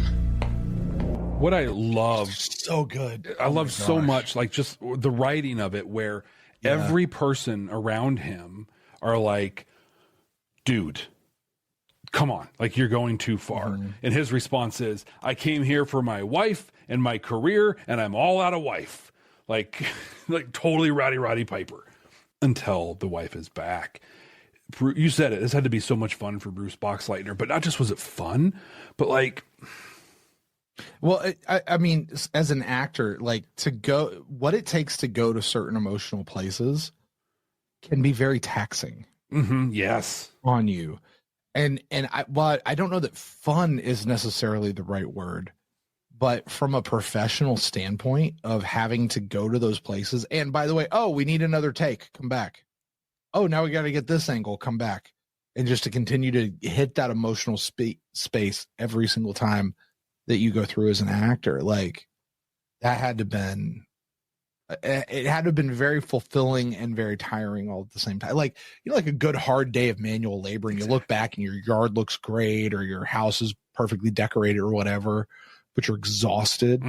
B: What I love,
A: so good.
B: I love so much, like just the writing of it, where every person around him are like, dude, come on, like you're going too far. And his response is, I came here for my wife and my career, and I'm all out of wife. Like totally Roddy Piper until the wife is back. You said it. This had to be so much fun for Bruce Boxleitner, but not just was it fun, but like.
A: Well, I mean, as an actor, like what it takes to go to certain emotional places can be very taxing.
B: Yes.
A: On you. And I don't know that fun is necessarily the right word, but from a professional standpoint of having to go to those places. And by the way, we need another take. Come back. Oh, now we got to get this angle. Come back. And just to continue to hit that emotional space every single time that you go through as an actor, like that had to have been very fulfilling and very tiring all at the same time. Like, you know, like a good hard day of manual labor and you look back and your yard looks great or your house is perfectly decorated or whatever, but you're exhausted.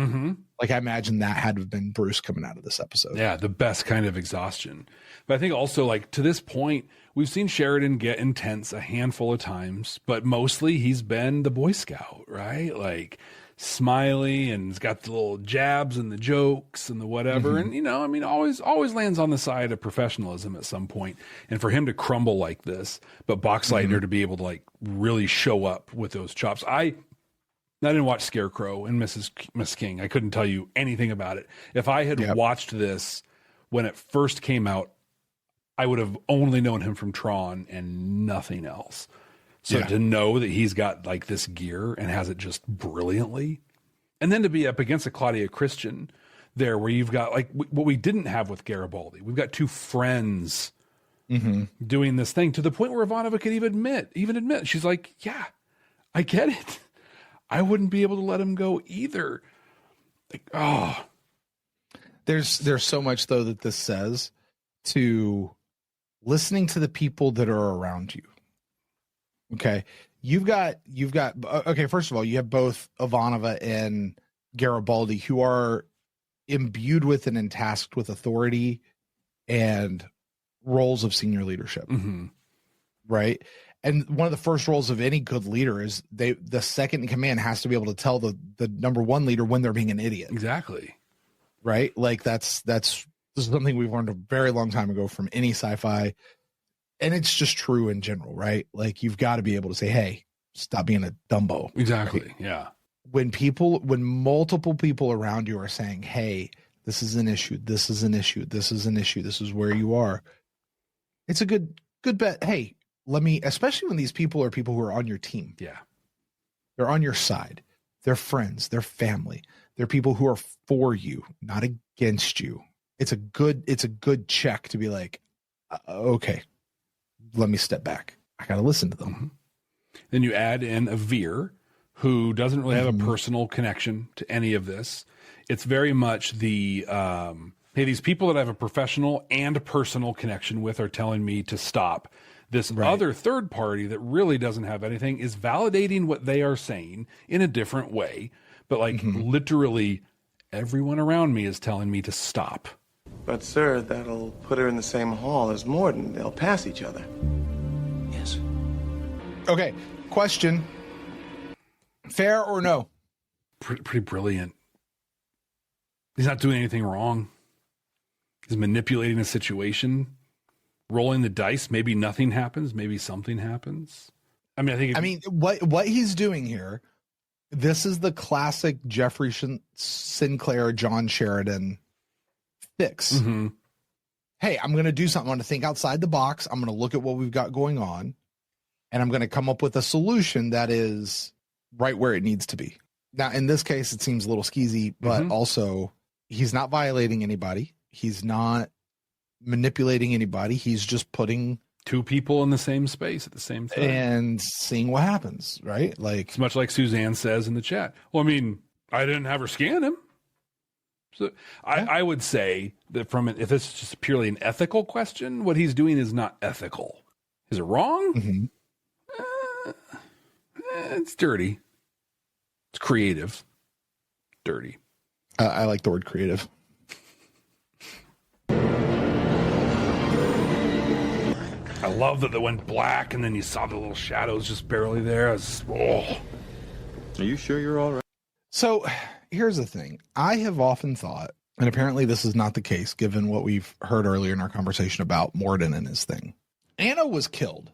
A: Like I imagine that had to have been Bruce coming out of this episode.
B: Yeah. The best kind of exhaustion. But I think also like to this point, we've seen Sheridan get intense a handful of times, but mostly he's been the Boy Scout, right? Like smiley and he's got the little jabs and the jokes and the whatever. And, you know, I mean, always lands on the side of professionalism at some point. And for him to crumble like this, but Boxleitner to be able to like really show up with those chops. I didn't watch Scarecrow and Miss King. I couldn't tell you anything about it. If I had watched this when it first came out, I would have only known him from Tron and nothing else. So to know that he's got like this gear and has it just brilliantly, and then to be up against a Claudia Christian there, where you've got like what we didn't have with Garibaldi. We've got two friends doing this thing to the point where Ivanova could even admit, she's like, yeah, I get it. I wouldn't be able to let him go either. Like,
A: there's so much though that this says to listening to the people that are around you. Okay. You've got, okay. First of all, you have both Ivanova and Garibaldi who are imbued with and tasked with authority and roles of senior leadership. Right. And one of the first roles of any good leader is the second in command has to be able to tell the number one leader when they're being an idiot.
B: Exactly.
A: Right. Like this is something we've learned a very long time ago from any sci-fi. And it's just true in general, right? Like you've got to be able to say, hey, stop being a Dumbo.
B: Exactly.
A: Right?
B: Yeah.
A: When multiple people around you are saying, hey, this is an issue. This is an issue. This is an issue. This is where you are. It's a good bet. Hey, especially when these people are people who are on your team.
B: Yeah.
A: They're on your side. They're friends. They're family. They're people who are for you, not against you. it's a good check to be like, okay, let me step back. I got to listen to them.
B: Mm-hmm. Then you add in a Veer who doesn't really have a personal connection to any of this. It's very much the, hey, these people that I have a professional and a personal connection with are telling me to stop. This other third party that really doesn't have anything is validating what they are saying in a different way. But like literally everyone around me is telling me to stop.
J: But, sir, that'll put her in the same hall as Morden. They'll pass each other.
L: Yes.
A: Okay, question. Fair or no?
B: Pretty brilliant. He's not doing anything wrong. He's manipulating a situation, rolling the dice. Maybe nothing happens. Maybe something happens. I mean,
A: what he's doing here, this is the classic Jeffrey Sinclair, John Sheridan fix. Hey, I'm going to do something. I'm going to think outside the box. I'm going to look at what we've got going on, and I'm going to come up with a solution that is right where it needs to be. Now, in this case, it seems a little skeezy, but also he's not violating anybody. He's not manipulating anybody. He's just putting
B: two people in the same space at the same time
A: and seeing what happens, right? Like,
B: it's much like Suzanne says in the chat. Well, I mean, I didn't have her scan him. So I would say that if this is just purely an ethical question, what he's doing is not ethical. Is it wrong? It's dirty. It's creative. Dirty.
A: I like the word creative.
B: I love that it went black and then you saw the little shadows just barely there. Are
M: you sure you're all right?
A: So here's the thing. I have often thought, and apparently this is not the case given what we've heard earlier in our conversation about Morden and his thing. Anna was killed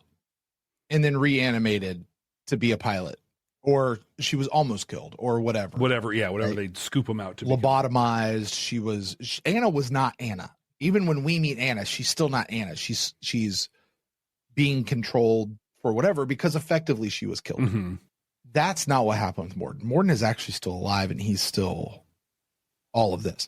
A: and then reanimated to be a pilot, or she was almost killed, or whatever.
B: Whatever they'd scoop them out to be
A: lobotomized. Anna was not Anna. Even when we meet Anna, she's still not Anna. She's being controlled for whatever, because effectively she was killed. That's not what happened with Morden. Morden is actually still alive, and he's still all of this.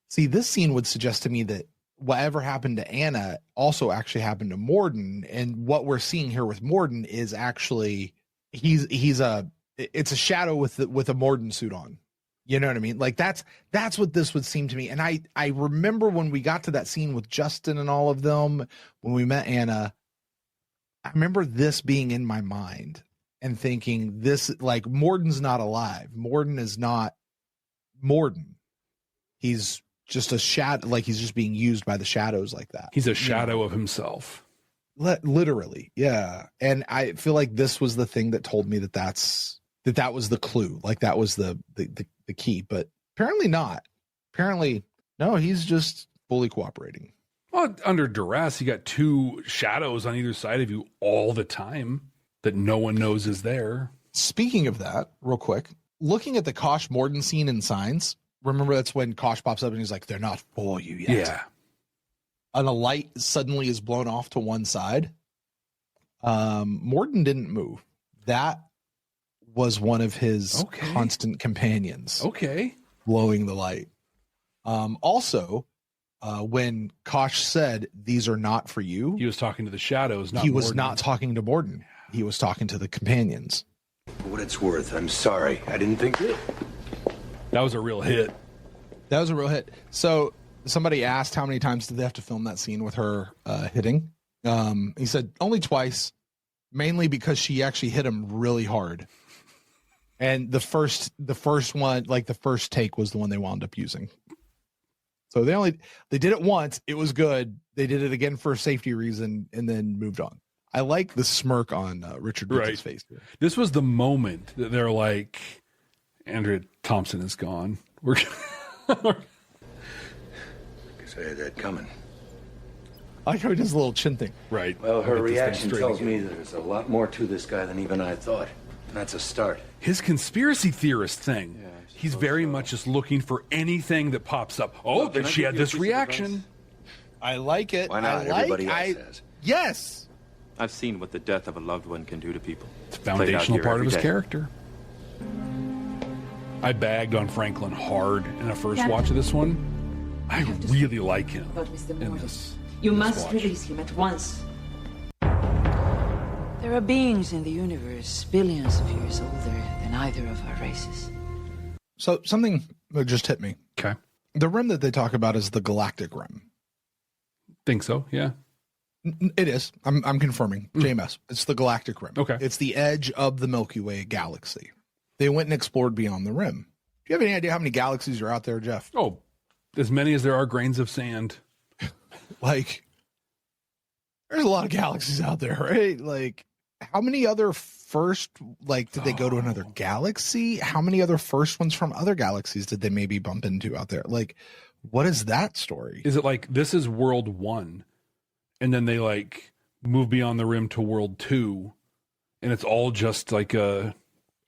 A: See, this scene would suggest to me that whatever happened to Anna also actually happened to Morden. And what we're seeing here with Morden is actually it's a shadow with a Morden suit on. You know what I mean? Like that's what this would seem to me. And I remember when we got to that scene with Justin and all of them, when we met Anna, I remember this being in my mind and thinking this, like, Morden's not alive. Morden is not Morden. He's just a shadow, like he's just being used by the shadows like that.
B: He's a shadow of himself.
A: Literally. Yeah. And I feel like this was the thing that told me that was the clue. Like that was the key, but apparently not. Apparently, no, he's just fully cooperating.
B: Well, under duress, you got two shadows on either side of you all the time that no one knows is there.
A: Speaking of that, real quick, looking at the Kosh Morden scene in Signs, remember that's when Kosh pops up and he's like, they're not for you yet.
B: Yeah.
A: And a light suddenly is blown off to one side. Morden didn't move. That was one of his constant companions.
B: Okay.
A: Blowing the light. Also, when Kosh said, these are not for you,
B: he was talking to the shadows.
A: He was not talking to Morden. He was talking to the companions.
L: For what it's worth, I'm sorry. I didn't think
B: that was a real hit.
A: That was a real hit. So somebody asked how many times did they have to film that scene with her hitting. He said only twice, mainly because she actually hit him really hard. And the first one, like the first take, was the one they wound up using. So they did it once. It was good. They did it again for a safety reason and then moved on. I like the smirk on Richard Brent's face here.
B: This was the moment that they're like, Andrea Thompson is gone. We're
L: guess I had that coming.
A: I like how he does a little chin thing.
B: Right.
L: Well, her reaction tells me that there's a lot more to this guy than even I thought. And that's a start.
B: His conspiracy theorist thing. Yeah, he's very much just looking for anything that pops up. Oh, then she had this reaction.
A: I like it.
L: Why not? Everybody else has.
A: Yes.
M: I've seen what the death of a loved one can do to people.
B: It's a foundational part of his character. I bagged on Franklin hard in the first watch of this one. I really like him
N: about Mr.
B: in
N: Morgan.
B: this.
N: You must
B: watch.
N: release him at once. There are beings in the universe billions of years older than either of our races.
A: So something that just hit me.
B: Okay.
A: The rim that they talk about is the galactic rim.
B: Think so, yeah.
A: It is. I'm confirming. JMS. It's the galactic rim.
B: Okay.
A: It's the edge of the Milky Way galaxy. They went and explored beyond the rim. Do you have any idea how many galaxies are out there, Jeff?
B: Oh, as many as there are grains of sand.
A: Like, there's a lot of galaxies out there, right? Like, how many other did they go to another galaxy? How many other first ones from other galaxies did they maybe bump into out there? Like, what is that story?
B: Is it like this is world 1 and then they like move beyond the rim to world 2 and it's all just like a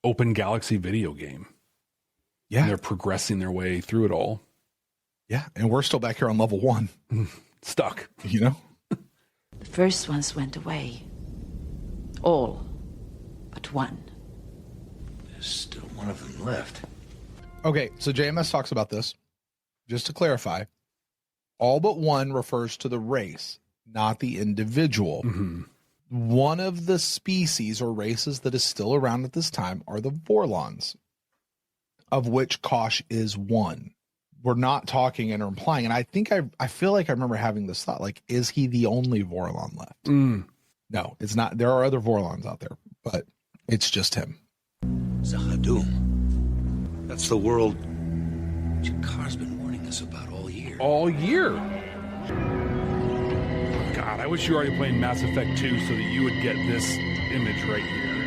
B: open galaxy video game?
A: Yeah.
B: And they're progressing their way through it all.
A: Yeah. And we're still back here on level 1.
B: Stuck.
A: You know?
N: The first ones went away. All but one.
L: There's still one of them left.
A: Okay, so JMS talks about this. Just to clarify, all but one refers to the race, not the individual.
B: Mm-hmm.
A: One of the species or races that is still around at this time are the Vorlons, of which Kosh is one. We're not talking and implying, and I think I feel like I remember having this thought, like, is he the only Vorlon left? No, it's not. There are other Vorlons out there, but it's just him.
L: Zahadum. That's the world Jakar's been warning us about all year.
B: All year? God, I wish you were already playing Mass Effect 2 so that you would get this image right here.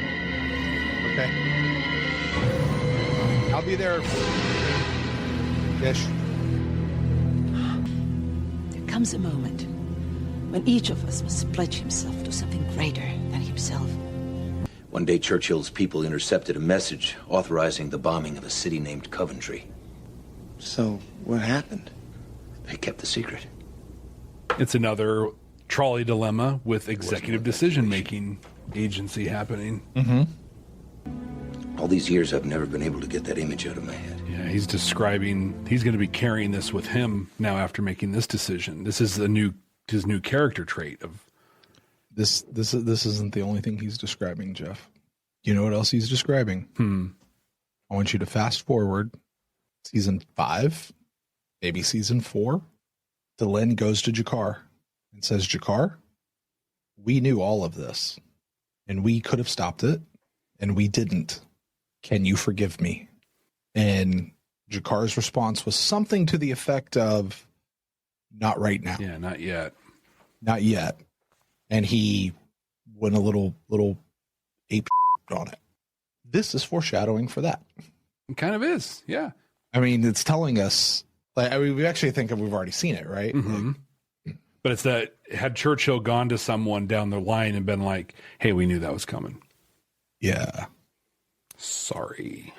A: Okay. I'll be there. Ish.
N: There comes a moment when each of us must pledge himself to something greater than himself.
L: One day, Churchill's people intercepted a message authorizing the bombing of a city named Coventry.
J: So, what happened?
L: They kept the secret.
B: It's another trolley dilemma with executive decision-making agency happening.
A: Mm-hmm.
L: All these years, I've never been able to get that image out of my head.
B: Yeah, he's describing, he's going to be carrying this with him now after making this decision. This is his new character trait of...
A: This isn't the only thing he's describing, Jeff. You know what else he's describing? I want you to fast forward season 5, maybe season 4. Delenn goes to Jakar and says, Jakar, we knew all of this, and we could have stopped it, and we didn't. Can you forgive me? And Jakar's response was something to the effect of, not right now.
B: Yeah, not yet.
A: Not yet. And he went a little ape on it. This is foreshadowing for that.
B: It kind of is, yeah.
A: I mean, it's telling us, like, I mean, we actually think we've already seen it, right?
B: Mm-hmm. But it's that, had Churchill gone to someone down the line and been like, hey, we knew that was coming.
A: Yeah.
B: Sorry.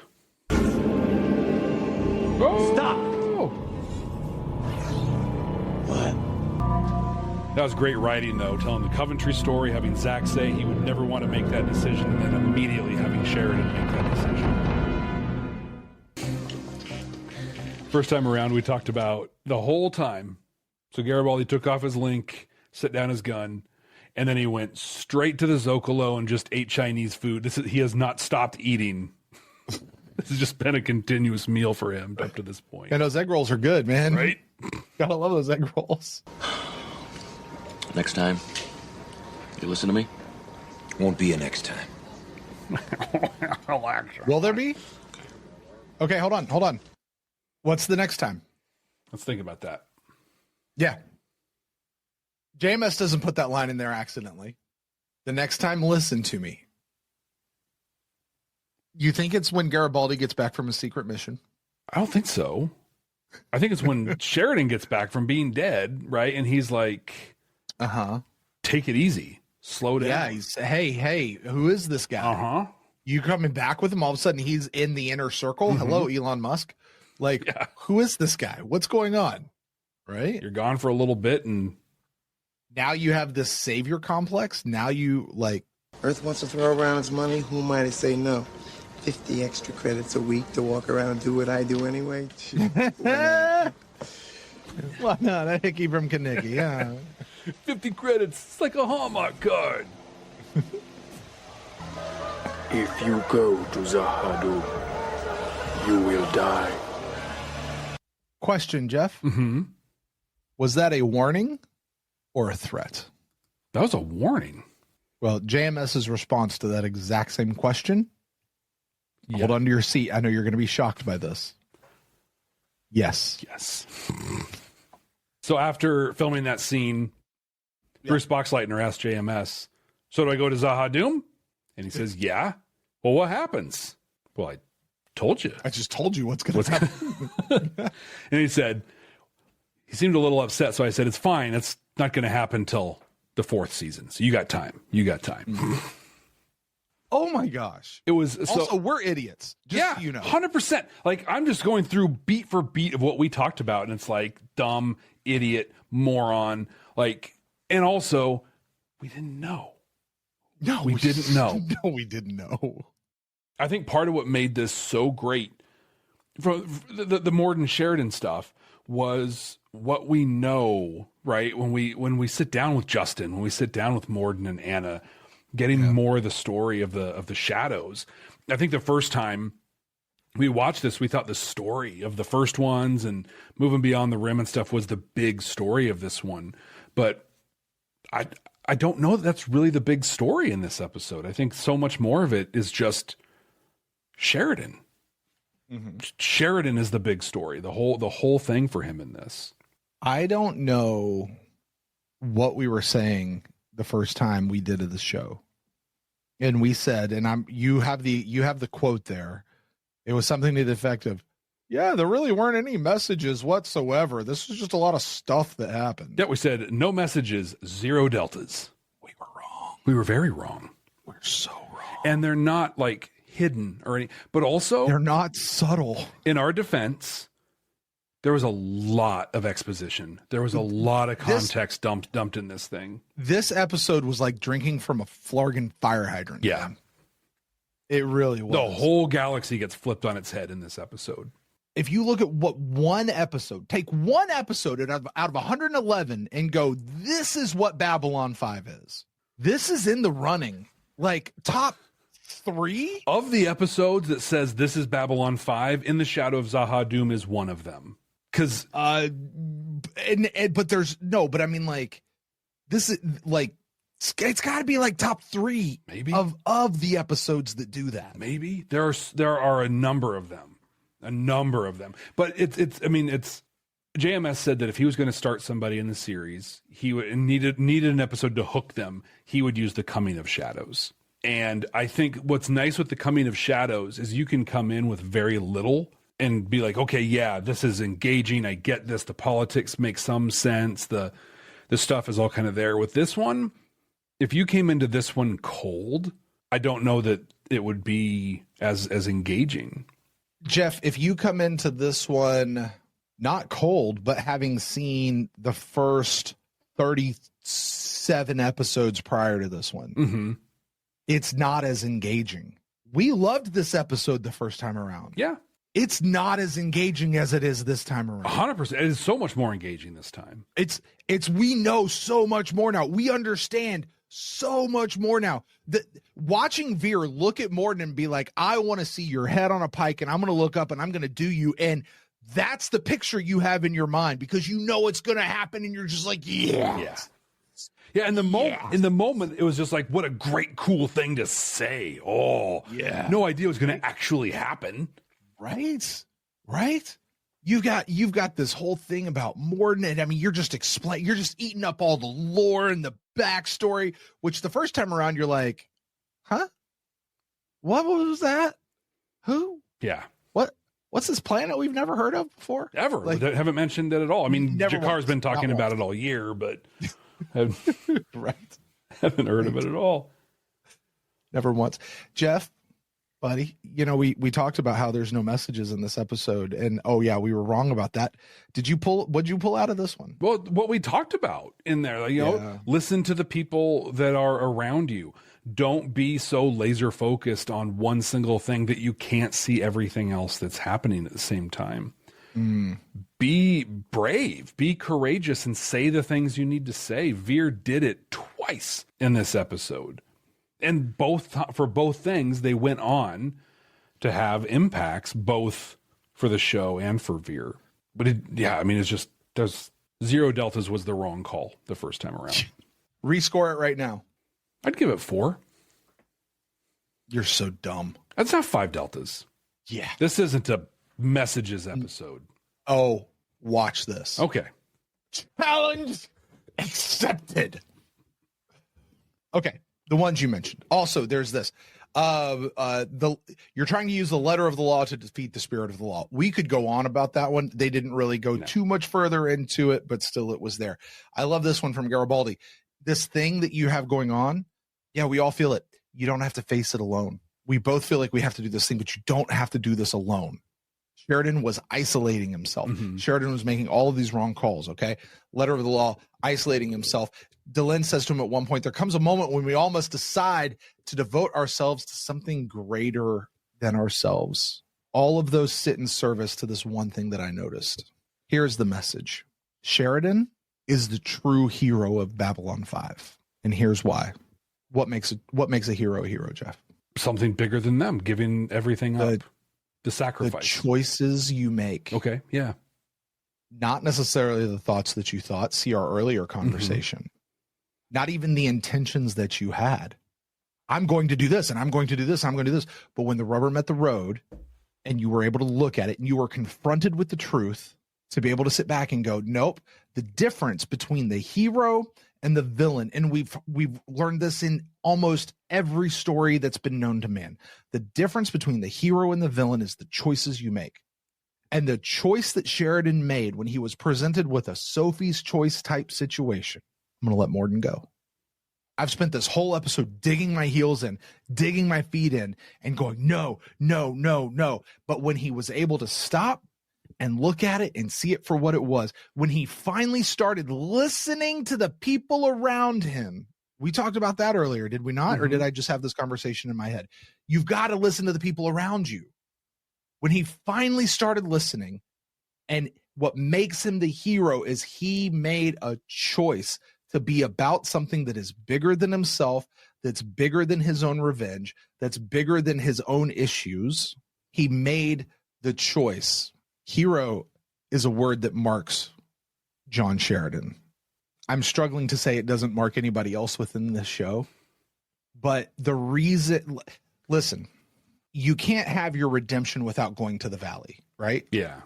K: Stop!
L: What?
B: That was great writing, though, telling the Coventry story, having Zach say he would never want to make that decision, and then immediately having Sheridan make that decision. First time around, we talked about the whole time. So Garibaldi took off his link, set down his gun, and then he went straight to the Zocalo and just ate Chinese food. He has not stopped eating. This has just been a continuous meal for him up to this point.
A: And those egg rolls are good, man.
B: Right?
A: Gotta love those egg rolls.
G: Next time, you listen to me?
L: Won't be a next time.
A: Will there be? Okay, hold on. What's the next time?
B: Let's think about that.
A: Yeah. JMS doesn't put that line in there accidentally. The next time, listen to me. You think it's when Garibaldi gets back from his secret mission?
B: I don't think so. I think it's when Sheridan gets back from being dead, right? And he's like, take it easy. Slow down.
A: Yeah, he's, hey, who is this guy? You coming back with him? All of a sudden, he's in the inner circle.
B: Mm-hmm.
A: Hello, Elon Musk. Like, Who is this guy? What's going on? Right?
B: You're gone for a little bit, and
A: now you have this savior complex. Now you, like...
J: Earth wants to throw around its money. Who am I to say no? 50 extra credits a week to walk around and do what I do anyway.
A: Why not? A hickey from Kanicki, yeah.
B: 50 credits. It's like a Hallmark card.
O: If you go to Zahadu, you will die.
A: Question, Jeff.
B: Mm-hmm.
A: Was that a warning or a threat?
B: That was a warning.
A: Well, JMS's response to that exact same question. Yeah. Hold on to your seat. I know you're going to be shocked by this. Yes.
B: Yes. So after filming that scene, Bruce Boxleitner asked JMS, so do I go to Zahadum? And he says, yeah. Well, what happens? Well, I told you.
A: I just told you what's going to happen.
B: And he said, he seemed a little upset. So I said, it's fine. It's not going to happen till the 4th season. So you got time. You got time.
A: Mm-hmm. Oh my gosh.
B: It was
A: also, we're idiots. Just so you know.
B: 100%. Like, I'm just going through beat for beat of what we talked about. And it's like dumb, idiot, moron. Like, and also we didn't know.
A: No,
B: we didn't know.
A: No, we didn't know.
B: I think part of what made this so great from the Morden Sheridan stuff was what we know, right? When we sit down with Justin, when we sit down with Morden and Anna, getting more of the story of the shadows. I think the first time we watched this, we thought the story of the first ones and moving beyond the rim and stuff was the big story of this one. But I don't know that that's really the big story in this episode. I think so much more of it is just Sheridan. Mm-hmm. Sheridan is the big story, the whole thing for him in this.
A: I don't know what we were saying the first time we did the show. And we said, and you have the quote there. It was something to the effect of, yeah, there really weren't any messages whatsoever. This was just a lot of stuff that happened.
B: Yeah, we said no messages, 0 deltas. We were wrong. We were very wrong.
A: We're so wrong.
B: And they're not like hidden or any, but also
A: they're not subtle.
B: In our defense, there was a lot of exposition. There was a lot of context dumped in this thing.
A: This episode was like drinking from a Flargan fire hydrant.
B: Yeah.
A: Man. It really was.
B: The whole galaxy gets flipped on its head in this episode.
A: If you look at what one episode, take one episode out of 111 and go, this is what Babylon 5 is. This is in the running. Like top 3
B: of the episodes that says this is Babylon 5, In the Shadow of Zahadum is one of them. Because
A: but there's no, but I mean, like, this is like, it's got to be like top 3
B: maybe
A: of the episodes that do that.
B: Maybe there are a number of them. But it's JMS said that if he was going to start somebody in the series, he would needed an episode to hook them. He would use the Coming of Shadows. And I think what's nice with the Coming of Shadows is you can come in with very little and be like, okay, yeah, this is engaging. I get this. The politics make some sense. The stuff is all kind of there. With this one, if you came into this one cold, I don't know that it would be as engaging.
A: Jeff, if you come into this one not cold, but having seen the first 37 episodes prior to this one,
B: mm-hmm.
A: It's not as engaging. We loved this episode the first time around.
B: Yeah.
A: It's not as engaging as it is this time around.
B: 100%. It is so much more engaging this time.
A: It's we know so much more now. We understand so much more now. Watching Veer look at Morden and be like, I want to see your head on a pike and I'm going to look up and I'm going to do you. And that's the picture you have in your mind because you know it's going to happen and you're just like, yeah.
B: Yeah, in the moment, it was just like, what a great, cool thing to say. Oh,
A: yeah.
B: No idea it was going to actually happen.
A: Right? You've got this whole thing about Morden, and I mean, you're just eating up all the lore and the backstory, which the first time around, you're like, huh? What was that? Who?
B: Yeah.
A: What's this planet we've never heard of before?
B: Ever.
A: Like,
B: They haven't mentioned it at all. I mean,
A: Never
B: Jakar's
A: once.
B: been talking
A: Not
B: about
A: once.
B: it all year, but
A: right.
B: Haven't heard of it at all.
A: Never once. Jeff, buddy, we talked about how there's no messages in this episode, and oh yeah, we were wrong about that. What'd you pull out of this one?
B: Well, what we talked about in there, like, listen to the people that are around you. Don't be so laser focused on one single thing that you can't see everything else that's happening at the same time. Be brave, be courageous, and say the things you need to say. Veer did it twice in this episode. And for both things, they went on to have impacts, both for the show and for Veer. But it's just, there's 0 deltas was the wrong call the first time around.
A: Rescore it right now.
B: I'd give it 4.
A: You're so dumb.
B: That's not 5 deltas.
A: Yeah.
B: This isn't a messages episode.
A: Oh, watch this.
B: Okay.
A: Challenge accepted. Okay. The ones you mentioned. Also, there's this. You're trying to use the letter of the law to defeat the spirit of the law. We could go on about that one. They didn't really go too much further into it, but still it was there. I love this one from Garibaldi. This thing that you have going on, yeah, we all feel it. You don't have to face it alone. We both feel like we have to do this thing, but you don't have to do this alone. Sheridan was isolating himself. Sheridan was making all of these wrong calls, okay? Letter of the law, isolating himself. Delenn says to him at one point, there comes a moment when we all must decide to devote ourselves to something greater than ourselves. All of those sit in service to this one thing that I noticed. Here's the message. Sheridan is the true hero of Babylon 5. And here's why. What makes a hero, Jeff?
B: Something bigger than them, giving everything up. The sacrifice.
A: The choices you make.
B: Okay, yeah.
A: Not necessarily the thoughts that you thought. See our earlier conversation. Not even the intentions that you had. I'm going to do this, and I'm going to do this, and I'm going to do this. But when the rubber met the road, and you were able to look at it, and you were confronted with the truth, to be able to sit back and go, nope, the difference between the hero and the villain, and we've learned this in almost every story that's been known to man. The difference between the hero and the villain is the choices you make. And the choice that Sheridan made when he was presented with a Sophie's Choice type situation, I'm going to let Morden go. I've spent this whole episode digging my heels in, digging my feet in, and going, no, no, no, no. But when he was able to stop and look at it and see it for what it was, when he finally started listening to the people around him, we talked about that earlier, did we not? Or did I just have this conversation in my head? You've got to listen to the people around you. When he finally started listening, and what makes him the hero is he made a choice to be about something that is bigger than himself, that's bigger than his own revenge, that's bigger than his own issues. He made the choice. Hero is a word that marks John Sheridan. I'm struggling to say it doesn't mark anybody else within this show, but the reason, listen, you can't have your redemption without going to the valley, right?
B: Yeah.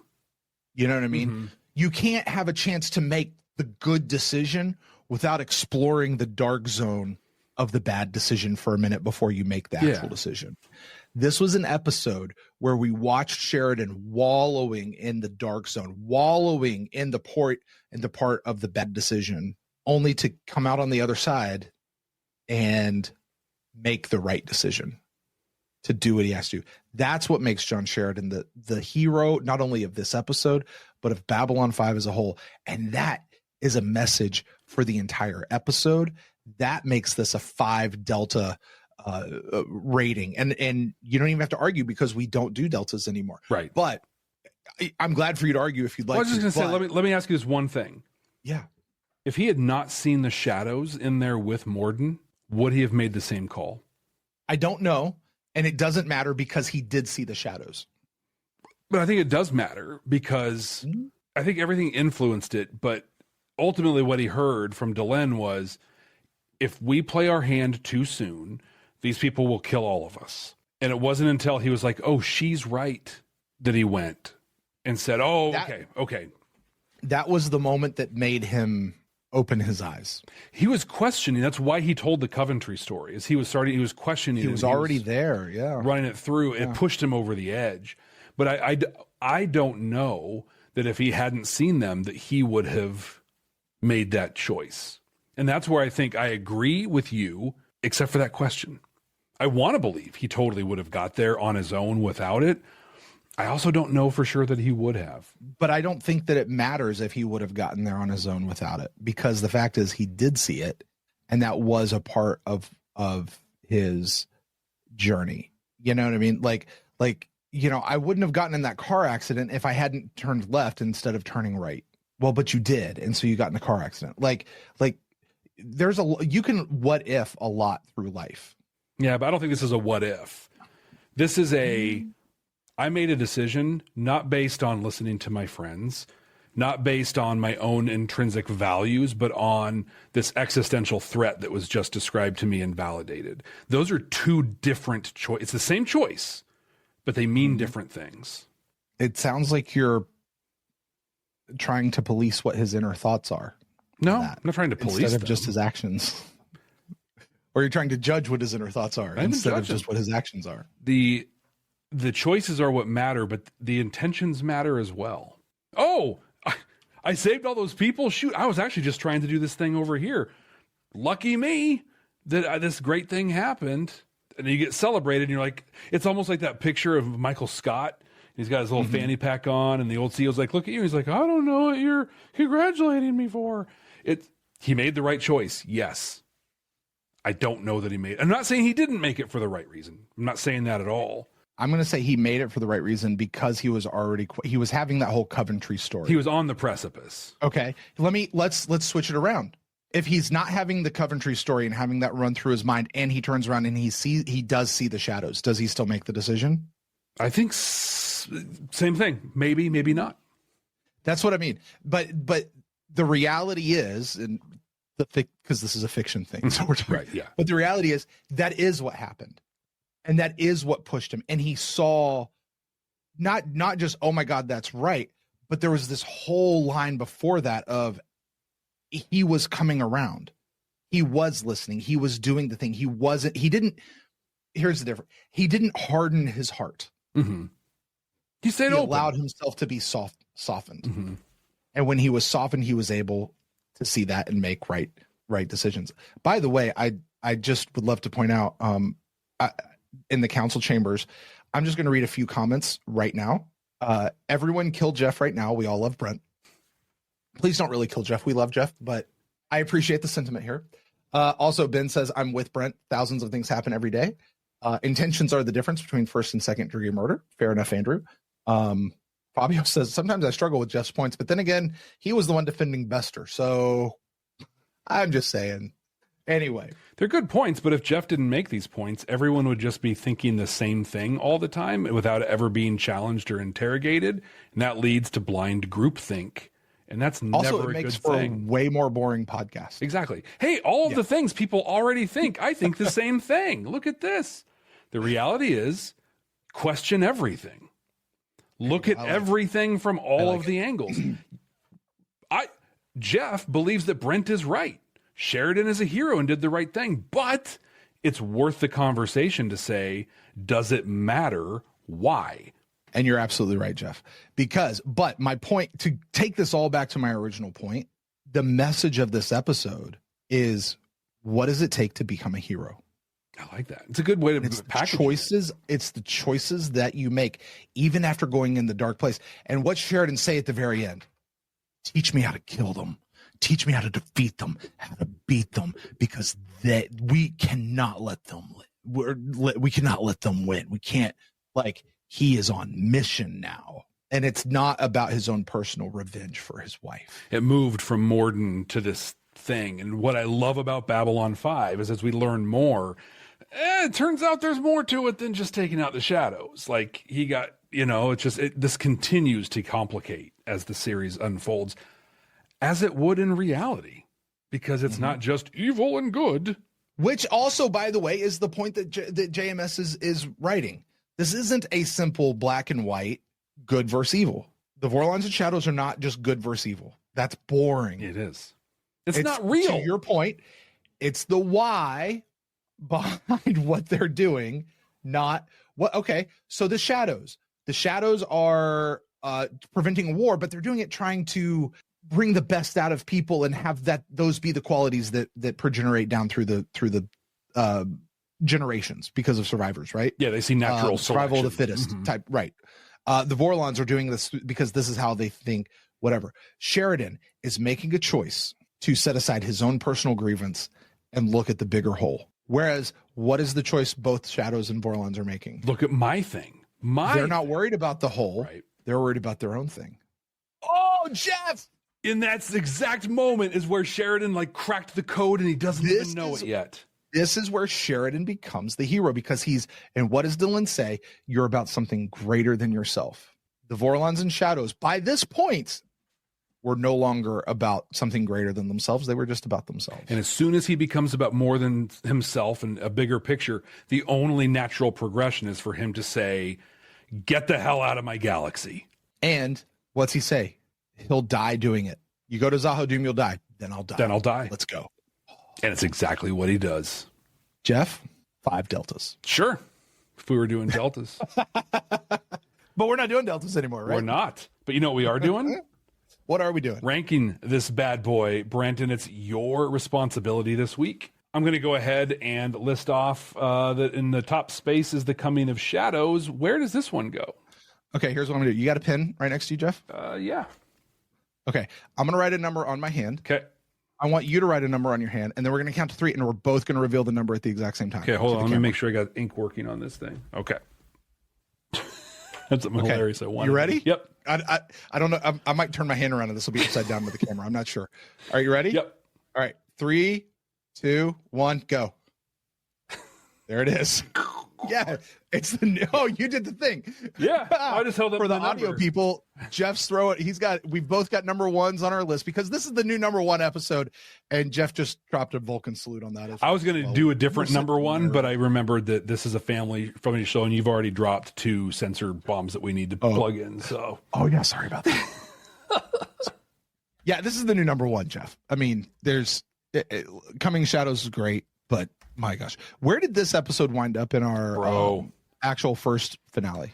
A: You know what I mean? You can't have a chance to make the good decision without exploring the dark zone of the bad decision for a minute before you make the actual decision. This was an episode where we watched Sheridan wallowing in the dark zone, wallowing in the part of the bad decision, only to come out on the other side and make the right decision, to do what he has to. That's what makes John Sheridan the hero, not only of this episode, but of Babylon 5 as a whole. And that is a message for the entire episode. That makes this a 5 delta rating. And you don't even have to argue, because we don't do deltas anymore.
B: Right.
A: But I'm glad for you to argue if you'd like.
B: I was just going to say, let me ask you this one thing.
A: Yeah.
B: If he had not seen the shadows in there with Morden, would he have made the same call?
A: I don't know. And it doesn't matter, because he did see the shadows.
B: But I think it does matter, because I think everything influenced it. But ultimately what he heard from Delenn was, if we play our hand too soon, these people will kill all of us. And it wasn't until he was like, oh, she's right, that he went and said, oh, okay.
A: That was the moment that made him open his eyes.
B: He was questioning. That's why he told the Coventry story. He was questioning.
A: He was already there. Yeah.
B: Running it through. It pushed him over the edge. But I don't know that if he hadn't seen them, that he would have made that choice. And that's where I think I agree with you, except for that question. I want to believe he totally would have got there on his own without it. I also don't know for sure that he would have.
A: But I don't think that it matters if he would have gotten there on his own without it, because the fact is he did see it, and that was a part of his journey. You know what I mean? Like I wouldn't have gotten in that car accident if I hadn't turned left instead of turning right. Well, but you did. And so you got in a car accident. Like you can what if a lot through life.
B: Yeah, but I don't think this is a what if. This is I made a decision not based on listening to my friends, not based on my own intrinsic values, but on this existential threat that was just described to me and validated. Those are two different choices. It's the same choice, but they mean different things.
A: It sounds like you're trying to police what his inner thoughts are.
B: No, I'm not trying to police
A: instead of
B: them.
A: just his actions. Or you're trying to judge what his inner thoughts are instead of just what his actions are.
B: The choices are what matter, but the intentions matter as well. Oh, I saved all those people. Shoot, I was actually just trying to do this thing over here. Lucky me that this great thing happened. And you get celebrated, and you're like, it's almost like that picture of Michael Scott. He's got his little fanny pack on, and the old CEO's like, look at you. He's like, I don't know what you're congratulating me for. He made the right choice. Yes. I don't know that he made it. I'm not saying he didn't make it for the right reason. I'm not saying that at all.
A: I'm going to say he made it for the right reason because he was having that whole Coventry story.
B: He was on the precipice.
A: Okay. Let's switch it around. If he's not having the Coventry story and having that run through his mind, and he turns around and he does see the shadows, does he still make the decision?
B: I think same thing. Maybe, maybe not.
A: That's what I mean. But the reality is, and because this is a fiction thing, so we're talking,
B: right, yeah.
A: But the reality is that is what happened, and that is what pushed him. And he saw not just, oh my God, that's right, but there was this whole line before that of he was coming around, he was listening, he was doing the thing. Here's the difference. He didn't harden his heart.
B: Mm-hmm. He
A: allowed himself to be softened. Mm-hmm. And when he was softened, he was able to see that and make right decisions. By the way, I just would love to point out in the council chambers, I'm just going to read a few comments right now. Everyone kill Jeff right now. We all love Brent. Please don't really kill Jeff. We love Jeff, but I appreciate the sentiment here. Also, Ben says, I'm with Brent. Thousands of things happen every day. Intentions are the difference between first and second degree murder. Fair enough, Andrew. Fabio says, sometimes I struggle with Jeff's points, but then again, he was the one defending Bester. So I'm just saying. Anyway.
B: They're good points, but if Jeff didn't make these points, everyone would just be thinking the same thing all the time without ever being challenged or interrogated. And that leads to blind groupthink. And that's
A: also,
B: never
A: it makes
B: a good
A: for
B: thing.
A: A way more boring podcast.
B: Exactly. Hey, all of the things people already think, I think the same thing. Look at this. The reality is, question everything. Look at everything from all of the angles. Jeff believes that Brent is right. Sheridan is a hero and did the right thing. But it's worth the conversation to say, does it matter? Why?
A: And you're absolutely right, Jeff. But my point, to take this all back to my original point, the message of this episode is, what does it take to become a hero?
B: I like that. It's a good way to package
A: choices. It's the choices that you make, even after going in the dark place. And what Sheridan say at the very end? Teach me how to kill them. Teach me how to defeat them, how to beat them, because we cannot let them we cannot let them win. We can't, he is on mission now. And it's not about his own personal revenge for his wife.
B: It moved from Morden to this thing. And what I love about Babylon 5 is as we learn more, it turns out there's more to it than just taking out the shadows. He got, this continues to complicate as the series unfolds, as it would in reality, because it's not just evil and good.
A: Which also, by the way, is the point that JMS is writing. This isn't a simple black and white, good versus evil. The Vorlons and Shadows are not just good versus evil. That's boring.
B: It is. It's not real.
A: To your point, it's the why behind what they're doing, not what. Okay, so the Shadows are preventing war, but they're doing it trying to bring the best out of people and have those be the qualities that progenerate down through the generations because of survivors, right?
B: Yeah, they see natural
A: survival of the fittest type, right? The Vorlons are doing this because this is how they think. Whatever. Sheridan is making a choice to set aside his own personal grievance and look at the bigger whole. Whereas, what is the choice both Shadows and Vorlons are making?
B: Look at my thing.
A: They're not worried about the whole.
B: Right.
A: They're worried about their own thing. Oh, Jeff!
B: In that exact moment is where Sheridan like cracked the code and he doesn't even know it yet.
A: This is where Sheridan becomes the hero because and what does Dylan say? You're about something greater than yourself. The Vorlons and Shadows, by this point, were no longer about something greater than themselves. They were just about themselves.
B: And as soon as he becomes about more than himself and a bigger picture, the only natural progression is for him to say, get the hell out of my galaxy.
A: And what's he say? He'll die doing it. You go to Zahadum, you'll die. Then I'll die.
B: Then I'll die.
A: Let's go.
B: And it's exactly what he does.
A: Jeff, 5 deltas.
B: Sure. If we were doing deltas.
A: But we're not doing deltas anymore, right?
B: We're not. But you know what we are doing?
A: What are we doing?
B: Ranking this bad boy, Brent, and it's your responsibility this week. I'm going to go ahead and list off that in the top space is the coming of Shadows. Where does this one go?
A: Okay, here's what I'm going to do. You got a pen right next to you, Jeff?
B: Yeah.
A: Okay, I'm going to write a number on my hand.
B: Okay.
A: I want you to write a number on your hand, and then we're going to count to 3, and we're both going to reveal the number at the exact same time.
B: Okay, hold on. Let me make sure I got ink working on this thing. Okay. That's something hilarious I wanted.
A: You ready?
B: Yep.
A: I don't know. I might turn my hand around, and this will be upside down with the camera. I'm not sure. All right, you ready?
B: Yep.
A: All right, 3, 2, 1, go. There it is. Yeah, it's the new. Oh, you did the thing.
B: Yeah, I just held up
A: for the
B: the
A: audio
B: number.
A: people. Jeff's throw it. We've both got number 1s on our list because this is the new number 1 episode, and Jeff just dropped a Vulcan salute on that.
B: I was going to do a different number 1, but I remembered that this is a family show, and you've already dropped 2 sensor bombs that we need to plug in. So,
A: yeah, sorry about that. Yeah, this is the new number 1, Jeff. I mean, there's Coming Shadows is great, but my gosh, where did this episode wind up in our actual first finale?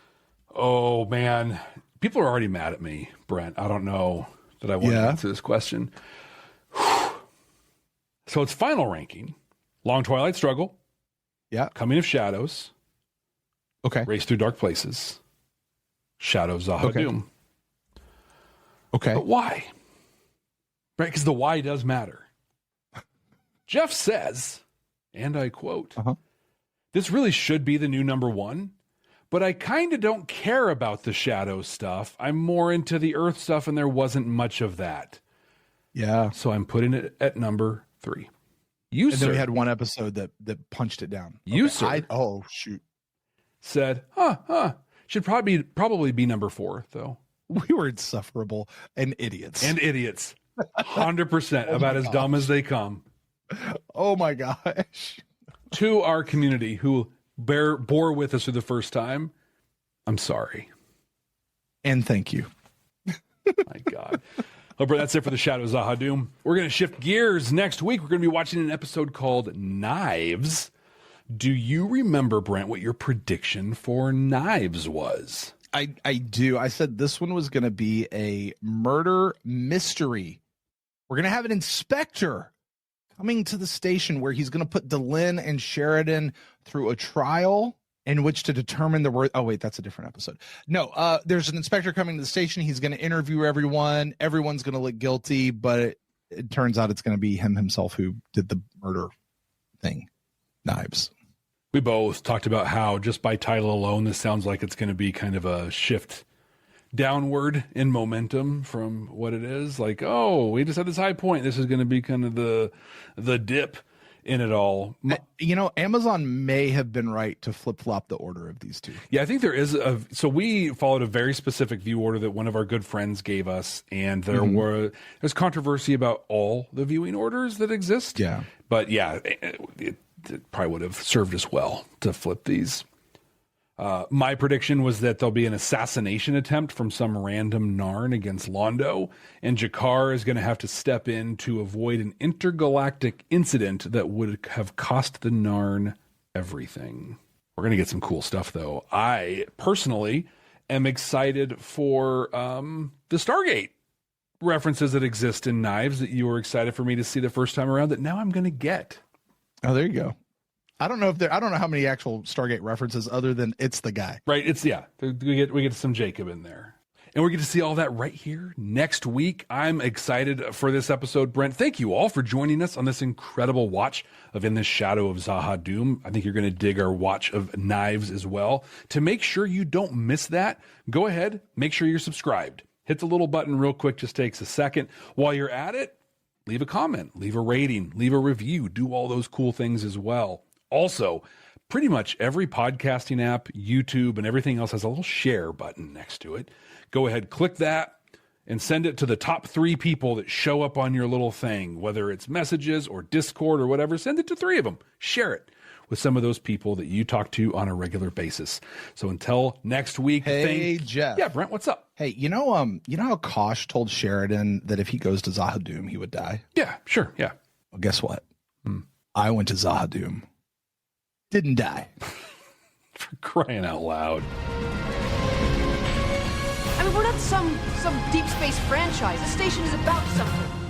B: Oh man, people are already mad at me, Brent. I don't know that I want to answer this question. So it's final ranking: Long Twilight Struggle, Coming of Shadows, Race Through Dark Places, Shadow Zahadum.
A: Okay,
B: but why? Right, because the why does matter. Jeff says, and I quote, this really should be the new number 1, but I kind of don't care about the shadow stuff. I'm more into the Earth stuff, and there wasn't much of that.
A: Yeah.
B: So I'm putting it at number 3.
A: And then we had one episode that punched it down.
B: Oh, shoot. Said, should probably be number 4, though.
A: We were insufferable and idiots.
B: 100%. About as dumb as they come.
A: Oh my gosh.
B: To our community who bore with us for the first time, I'm sorry.
A: And thank you.
B: My God. Well, Brent, that's it for the Shadow Zahadum. We're going to shift gears. Next week, we're going to be watching an episode called Knives. Do you remember, Brent, what your prediction for Knives was?
A: I do. I said this one was going to be a murder mystery. We're going to have an inspector coming to the station where he's going to put Dylan and Sheridan through a trial in which to determine the word. Oh, wait, that's a different episode. No, there's an inspector coming to the station. He's going to interview everyone. Everyone's going to look guilty, but it turns out it's going to be him himself who did the murder thing. Knives.
B: We both talked about how just by title alone, this sounds like it's going to be kind of a shift downward in momentum from what it is. Like, oh, we just had this high point. This is going to be kind of the dip in it all.
A: Amazon may have been right to flip-flop the order of these two.
B: Yeah, I think there is so we followed a very specific view order that one of our good friends gave us, and there's controversy about all the viewing orders that exist.
A: Yeah.
B: But yeah, it probably would have served us well to flip these. My prediction was that there'll be an assassination attempt from some random Narn against Londo, and Jakar is going to have to step in to avoid an intergalactic incident that would have cost the Narn everything. We're going to get some cool stuff, though. I personally am excited for the Stargate references that exist in Knives that you were excited for me to see the first time around that now I'm going to get.
A: Oh, there you go. I don't know how many actual Stargate references other than it's the guy.
B: Right. We get some Jacob in there. And we're going to see all that right here next week. I'm excited for this episode, Brent. Thank you all for joining us on this incredible watch of In the Shadow of Zahadum. I think you're going to dig our watch of Knives as well. To make sure you don't miss that, go ahead, make sure you're subscribed. Hit the little button real quick, just takes a second. While you're at it, leave a comment, leave a rating, leave a review, do all those cool things as well. Also, pretty much every podcasting app, YouTube, and everything else has a little share button next to it. Go ahead, click that, and send it to the top 3 people that show up on your little thing, whether it's messages or Discord or whatever. Send it to 3 of them. Share it with some of those people that you talk to on a regular basis. So until next week.
A: Hey, Jeff.
B: Yeah, Brent, what's up?
A: Hey, you know how Kosh told Sheridan that if he goes to Zahadum, he would die?
B: Yeah, sure, yeah.
A: Well, guess what? I went to Zahadum. Didn't die.
B: For crying out loud.
P: I mean, we're not some deep space franchise. This station is about something.